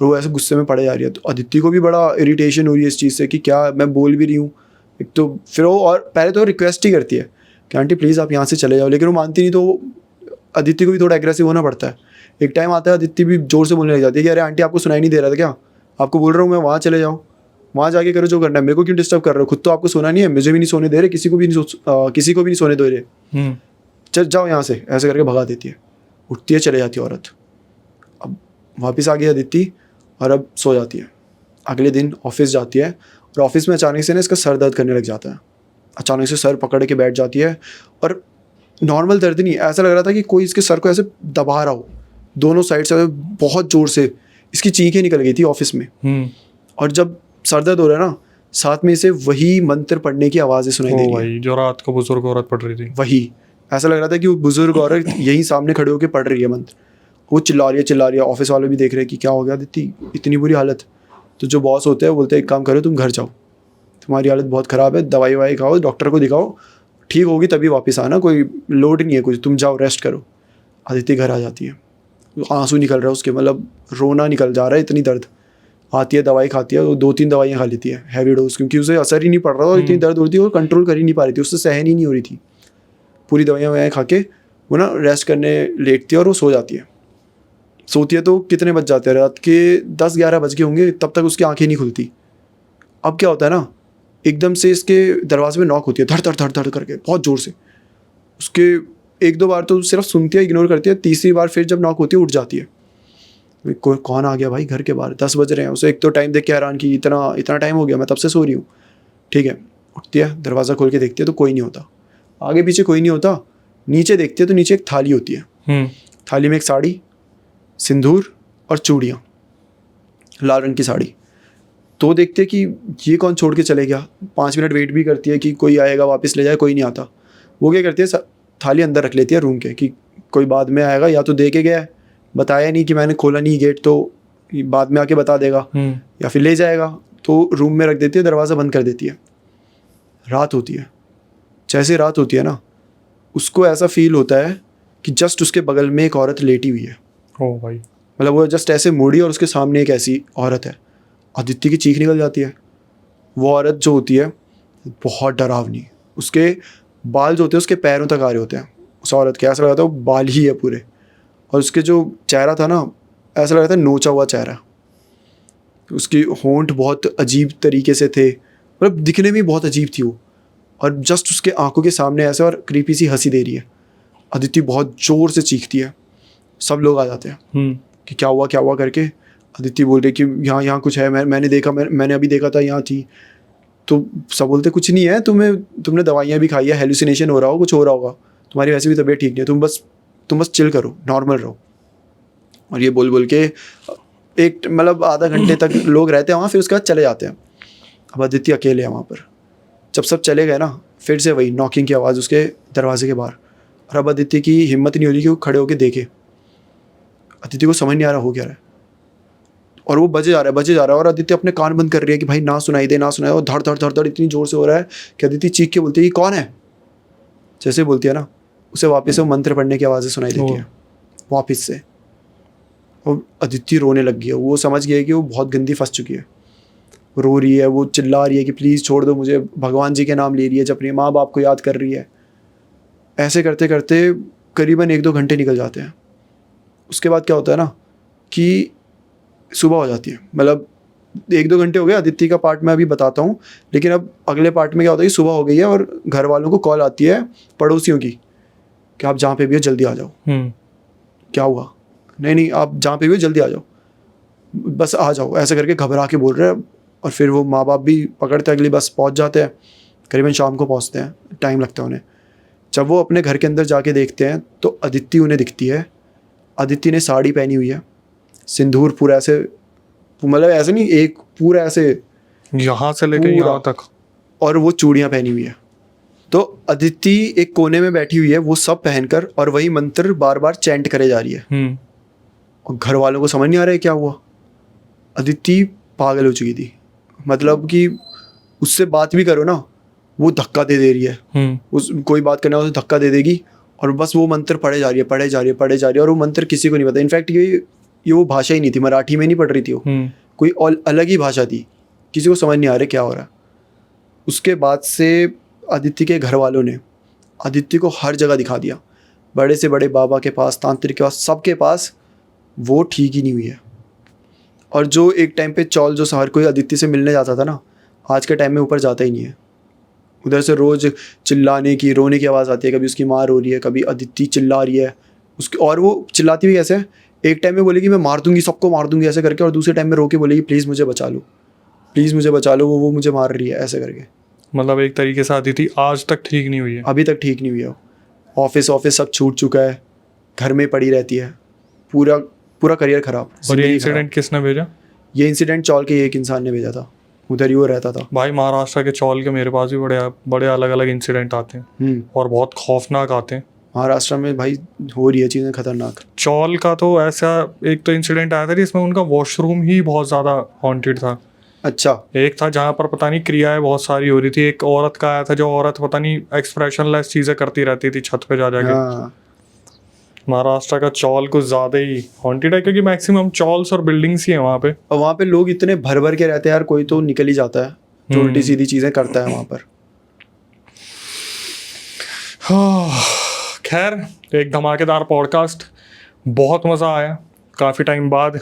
और वो ऐसे गुस्से में पड़े जा रही है। तो अदिति को भी बड़ा इरिटेशन हो रही है इस चीज़ से कि क्या मैं बोल भी रही हूँ। एक तो फिर वो और पहले तो रिक्वेस्ट ही करती है कि आंटी प्लीज़ आप यहाँ से चले जाओ, लेकिन वो मानती नहीं। तो अदिति को भी थोड़ा एग्रेसिव होना पड़ता है। एक टाइम आता है अदिति भी जोर से बोलने लग जाती है कि अरे आंटी आपको सुनाई नहीं दे रहा था क्या, आपको बोल रहा हूँ मैं वहाँ चले जाओ, वहाँ जाके करो जो करना है, मेरे को क्यों डिस्टर्ब कर रहे हो, खुद तो आपको सोना नहीं है, मुझे भी नहीं सोने दे रहे, किसी को भी नहीं सोने दे रहे, चल जाओ यहाँ से, ऐसे करके भगा देती है। उठती है, चले जाती है औरत। अब वापस आ गई अदिति और अब सो जाती है। अगले दिन ऑफिस जाती है और ऑफिस में अचानक से ना इसका सर दर्द करने लग जाता है। अचानक से सर पकड़ के बैठ जाती है और नॉर्मल दर्द नहीं, ऐसा लग रहा था कि कोई इसके सर को ऐसे दबा रहा हो दोनों साइड से बहुत ज़ोर से। इसकी चीखें निकल गई थी ऑफिस में। और जब सर दर्द हो रहा है ना, साथ में इसे वही मंत्र पढ़ने की आवाज़ें सुनाई दे रही है, जो रात को बुजुर्ग औरत पढ़ रही थी। वही ऐसा लग रहा था कि वो बुजुर्ग औरत यही सामने खड़े होकर पढ़ रही है मंत्र। वो चिल्ला रही है। ऑफिस वाले भी देख रहे हैं कि क्या हो गया दीदी, इतनी बुरी हालत। तो जो बॉस होते हैं बोलते हैं एक काम करो, तुम घर जाओ, तुम्हारी हालत बहुत ख़राब है, दवाई ववाई खाओ, डॉक्टर को दिखाओ, ठीक होगी तभी वापस आना, कोई लोड नहीं है कुछ, तुम जाओ रेस्ट करो। अदिति घर आ जाती है, आंसू निकल रहा है उसके, मतलब रोना निकल जा रहा है, इतनी दर्द। आती है, दवाई खाती है, वो 2-3 दवाइयाँ खा लेती है हैवी डोज, क्योंकि उसे असर ही नहीं पड़ रहा था और इतनी दर्द हो रही थी और कंट्रोल कर ही नहीं पा रही थी, उससे सहन ही नहीं हो रही थी। पूरी दवाइयाँ खा के वो ना रेस्ट करने लेटती है और वो सो जाती है। सोती है तो कितने बज जाते हैं, रात के 10-11 बज गए होंगे, तब तक उसकी आंखें नहीं खुलती। अब क्या होता है ना, एकदम से इसके दरवाजे में नॉक होती है, धड़ धड़ धड़ धड़ करके बहुत ज़ोर से। उसके 1-2 बार तो सिर्फ सुनती है, इग्नोर करती है, तीसरी बार फिर जब नॉक होती है उठ जाती है। कौन आ गया भाई घर के बाहर, 10 बज रहे हैं। उसे एक तो टाइम देख के हैरान कि इतना टाइम हो गया, मैं तब से सो रही हूँ। ठीक है, उठती है, दरवाज़ा खोल के देखती है तो कोई नहीं होता, आगे पीछे कोई नहीं होता। नीचे देखती है तो नीचे एक थाली होती है, थाली में एक साड़ी, सिंदूर और चूड़ियाँ, लाल रंग की साड़ी। तो देखते हैं कि ये कौन छोड़ के चले गया। 5 मिनट वेट भी करती है कि कोई आएगा वापस ले जाए, कोई नहीं आता। वो क्या करती है, थाली अंदर रख लेती है रूम के, कि कोई बाद में आएगा, या तो दे के गया है, बताया नहीं कि मैंने खोला नहीं गेट, तो बाद में आके बता देगा, या फिर ले जाएगा, तो रूम में रख देती है, दरवाज़ा बंद कर देती है। रात होती है, जैसे रात होती है ना, उसको ऐसा फील होता है कि जस्ट उसके बगल में एक औरत लेटी हुई है। ओ भाई, मतलब वो जस्ट ऐसे मुड़ी और उसके सामने एक ऐसी औरत है। अदिति की चीख निकल जाती है। वो औरत जो होती है बहुत डरावनी, उसके बाल जो होते हैं उसके पैरों तक आ रहे होते हैं। उस औरत के ऐसा लगता है वो बाल ही है पूरे, और उसके जो चेहरा था ना, ऐसा लग रहा था नोचा हुआ चेहरा। उसकी होंठ बहुत अजीब तरीके से थे, मतलब दिखने में बहुत अजीब थी वो। और जस्ट उसके आंखों के सामने ऐसे और क्रीपी सी हंसी दे रही है। अदिति बहुत ज़ोर से चीखती है, सब लोग आ जाते हैं कि क्या हुआ करके। अदिति बोल रही कि यहाँ कुछ है, मैंने देखा, मैंने अभी देखा था यहाँ थी। तो सब बोलते कुछ नहीं है, तुमने दवाइयाँ भी खाई है, हेलुसिनेशन हो रहा हो, कुछ हो रहा होगा, तुम्हारी वैसे भी तबीयत ठीक नहीं है, तुम बस चिल करो, नॉर्मल रहो। और ये बोल के एक मतलब आधा घंटे तक लोग रहते हैं वहाँ, फिर उसके बाद चले जाते हैं। अब अदिति अकेले है वहाँ पर। जब सब चले गए ना, फिर से वही नॉकिंग की आवाज़ उसके दरवाजे के बाहर। और अब अदिति की हिम्मत नहीं हो रही कि वो खड़े होकर देखे। अदिति को समझ नहीं आ रहा हो क्या रहा है, और वो बजे जा रहा है और अदिति अपने कान बंद कर रही है कि भाई ना सुनाई दे। और धड़ धड़ धड़ इतनी ज़ोर से हो रहा है कि अदिति चीख के बोलती है कि कौन है। जैसे बोलती है ना, उसे वापस से मंत्र पढ़ने की आवाज़ें सुनाई देती है वापस से। और अदिति रोने लग गई है, वो समझ गई है कि वो बहुत गंदी फंस चुकी है। रो रही है, वो चिल्ला रही है कि प्लीज़ छोड़ दो मुझे, भगवान जी के नाम ले रही है, जब अपने माँ बाप को याद कर रही है। ऐसे करते करते करीबन 1-2 घंटे निकल जाते हैं। उसके बाद क्या होता है ना कि सुबह हो जाती है। मतलब 1-2 घंटे हो गए, अदिति का पार्ट मैं अभी बताता हूँ, लेकिन अब अगले पार्ट में क्या होता है कि सुबह हो गई है और घर वालों को कॉल आती है पड़ोसियों की कि आप जहाँ पे भी हो जल्दी आ जाओ। क्या हुआ? नहीं आप जहाँ पे भी हो जल्दी आ जाओ, बस आ जाओ, ऐसे करके घबरा के बोल रहे हैं। और फिर वो माँ बाप भी पकड़ते अगली बस पहुँच जाते हैं, करीबन शाम को पहुँचते हैं, टाइम लगता है उन्हें। जब वो अपने घर के अंदर जाके देखते हैं तो अदिति उन्हें दिखती है। अदिति ने साड़ी पहनी हुई है, सिंदूर पूरा ऐसे, मतलब ऐसे नहीं, एक पूरा ऐसे यहाँ से लेकर यहाँ तक, और वो चूड़ियाँ पहनी हुई है। तो अदिति एक कोने में बैठी हुई है, वो सब पहनकर, और वही मंत्र बार बार चैंट करे जा रही है। और घर वालों को समझ नहीं आ रहा है क्या हुआ। अदिति पागल हो चुकी थी, मतलब कि उससे बात भी करो ना, वो धक्का दे रही है। कोई बात करना हो तो धक्का दे देगी, और बस वो मंत्र पढ़े जा रही है। और वो मंत्र किसी को नहीं पता। इनफैक्ट ये ये वो भाषा ही नहीं थी, मराठी में नहीं पढ़ रही थी वो, कोई अलग ही भाषा थी, किसी को समझ नहीं आ रहा क्या हो रहा है। उसके बाद से आदित्य के घर वालों ने आदित्य को हर जगह दिखा दिया, बड़े से बड़े बाबा के पास, तांत्रिक के पास, सबके पास, वो ठीक ही नहीं हुई है। और जो एक टाइम पे चौल जो हर कोई आदित्य से मिलने जाता था ना, आज के टाइम में ऊपर जाता ही नहीं है। उधर से रोज़ चिल्लाने की, रोने की आवाज़ आती है, कभी उसकी माँ रो रही है, कभी आदित्य चिल्ला रही है उसकी, और वो चिल्लाती भी कैसे, एक टाइम में बोलेगी मैं मार दूंगी, सबको मार दूंगी ऐसे करके, और दूसरे टाइम में रो के बोलेगी प्लीज़ मुझे बचा लो, प्लीज़ मुझे बचा लो, वो मुझे मार रही है ऐसे करके। मतलब एक तरीके से आदित्य आज तक ठीक नहीं हुई है, अभी तक ठीक नहीं हुई है। ऑफिस सब छूट चुका है, घर में पड़ी रहती है, पूरा करियर ख़राब। और ये इंसिडेंट किसने भेजा? ये इंसिडेंट चौल के एक इंसान ने भेजा था, उधर ही वो रहता था। भाई महाराष्ट्र के चौल के मेरे पास भी बड़े अलग अलग इंसिडेंट आते हैं और बहुत खौफनाक आते हैं। महाराष्ट्र में भाई हो रही है चीज़ें खतरनाक। चौल का तो ऐसा एक तो इंसिडेंट आया था जिसमें उनका वॉशरूम ही बहुत ज़्यादा हॉन्टेड था। अच्छा। एक था जहाँ पर पता नहीं क्रियाएं बहुत सारी हो रही थी। एक औरत का आया था, जो औरत पता नहीं एक्सप्रेशनलेस चीज़ें करती रहती थी छत पे जा जाके। हाँ। महाराष्ट्र का चौल कुछ ज़्यादा ही हॉन्टेड है, क्योंकि मैक्सिमम चौल्स और बिल्डिंग्स ही है वहाँ पे। और वहाँ पे लोग इतने भर भर के रहते हैं यार, कोई तो निकल ही जाता है जो उल्टी सीधी चीज़ें करता है वहाँ पर। खैर, एक धमाकेदार पॉडकास्ट, बहुत मज़ा आया। काफ़ी टाइम बाद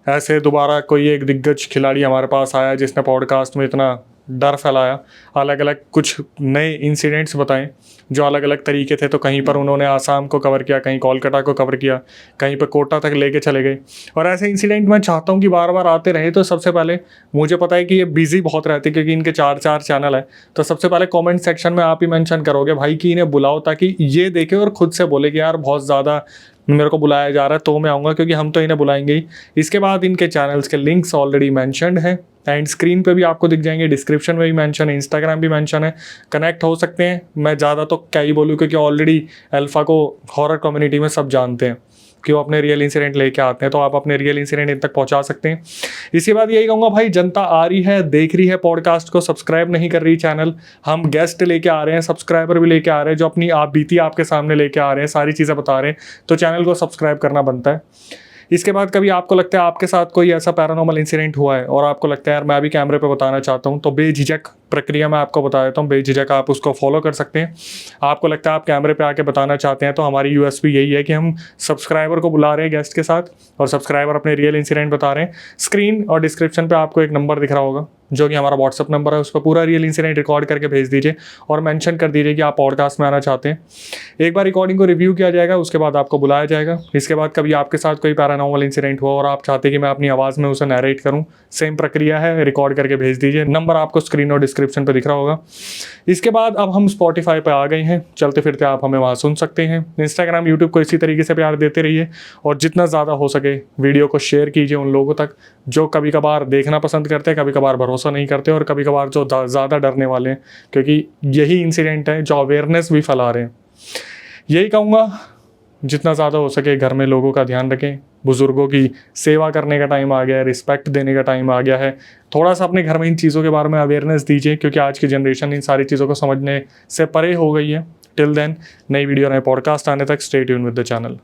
ऐसे दोबारा कोई एक दिग्गज खिलाड़ी हमारे पास आया जिसने पॉडकास्ट में इतना डर फैलाया, अलग अलग कुछ नए इंसिडेंट्स बताएं जो अलग अलग तरीके थे। तो कहीं पर उन्होंने आसाम को कवर किया, कहीं कोलकाता को कवर किया, कहीं पर कोटा तक लेके चले गए। और ऐसे इंसिडेंट मैं चाहता हूँ कि बार बार आते रहे। तो सबसे पहले मुझे पता है कि ये बिजी बहुत रहते हैं क्योंकि इनके 4 चैनल है। तो सबसे पहले कमेंट सेक्शन में आप ही मेंशन करोगे भाई कि इन्हें बुलाओ, ताकि ये देखे और खुद से बोले कि यार बहुत ज़्यादा मेरे को बुलाया जा रहा है तो मैं आऊँगा, क्योंकि हम तो इन्हें बुलाएंगे ही। इसके बाद इनके चैनल्स के लिंक्स ऑलरेडी मैंशनड हैं एंड स्क्रीन पे भी आपको दिख जाएंगे, डिस्क्रिप्शन में भी मेंशन है, इंस्टाग्राम भी मेंशन है। कनेक्ट हो सकते हैं। मैं ज़्यादा तो क्या ही बोलूँ, क्योंकि ऑलरेडी अल्फा को हॉरर कम्युनिटी में सब जानते हैं कि वो अपने रियल इंसिडेंट लेके आते हैं। तो आप अपने रियल इंसिडेंट इन तक पहुंचा सकते हैं। इसके बाद यही कहूँगा भाई, जनता आ रही है, देख रही है पॉडकास्ट को, सब्सक्राइब नहीं कर रही चैनल। हम गेस्ट लेके आ रहे हैं, सब्सक्राइबर भी लेके आ रहे हैं, जो अपनी आप बीती आपके सामने लेके आ रहे हैं, सारी चीज़ें बता रहे हैं। तो चैनल को सब्सक्राइब करना बनता है। इसके बाद कभी आपको लगता है आपके साथ कोई ऐसा पैरानॉर्मल इंसिडेंट हुआ है और आपको लगता है यार मैं भी कैमरे पे बताना चाहता हूँ, तो बेझिझक प्रक्रिया मैं आपको बता देता हूँ। बेझिझक आप उसको फॉलो कर सकते हैं। आपको लगता है आप कैमरे पे आके बताना चाहते हैं, तो हमारी यूएसपी यही है कि हम सब्सक्राइबर को बुला रहे हैं गेस्ट के साथ, और सब्सक्राइबर अपने रियल इंसिडेंट बता रहे हैं। स्क्रीन और डिस्क्रिप्शन पर आपको एक नंबर दिख रहा होगा जो कि हमारा व्हाट्सअप नंबर है। उस पर पूरा रियल इंसिडेंट रिकॉर्ड करके भेज दीजिए और मेंशन कर दीजिए कि आप पॉडकास्ट में आना चाहते हैं। एक बार रिकॉर्डिंग को रिव्यू किया जाएगा, उसके बाद आपको बुलाया जाएगा। इसके बाद कभी आपके साथ कोई पैरानॉर्मल इंसिडेंट हुआ और आप चाहते हैं कि मैं अपनी आवाज़ में उसे नरेट करूं, सेम प्रक्रिया है, रिकॉर्ड करके भेज दीजिए। नंबर आपको स्क्रीन और डिस्क्रिप्शन पर दिख रहा होगा। इसके बाद अब हम स्पॉटिफाई पर आ गए हैं, चलते फिरते आप हमें वहाँ सुन सकते हैं। इंस्टाग्राम, यूट्यूब को इसी तरीके से प्यार देते रहिए और जितना ज़्यादा हो सके वीडियो को शेयर कीजिए उन लोगों तक जो कभी कभार देखना पसंद करते हैं, कभी कभार भरोसा नहीं करते, और कभी कभार जो ज़्यादा डरने वाले हैं, क्योंकि यही इंसिडेंट है जो अवेयरनेस भी फैला रहे हैं। यही कहूँगा, जितना ज़्यादा हो सके घर में लोगों का ध्यान रखें। बुज़ुर्गों की सेवा करने का टाइम आ गया है, रिस्पेक्ट देने का टाइम आ गया है। थोड़ा सा अपने घर में इन चीज़ों के बारे में अवेयरनेस दीजिए, क्योंकि आज की जनरेशन इन सारी चीज़ों को समझने से परे हो गई है। टिल देन, नई वीडियो नए पॉडकास्ट आने तक stay tune with the channel.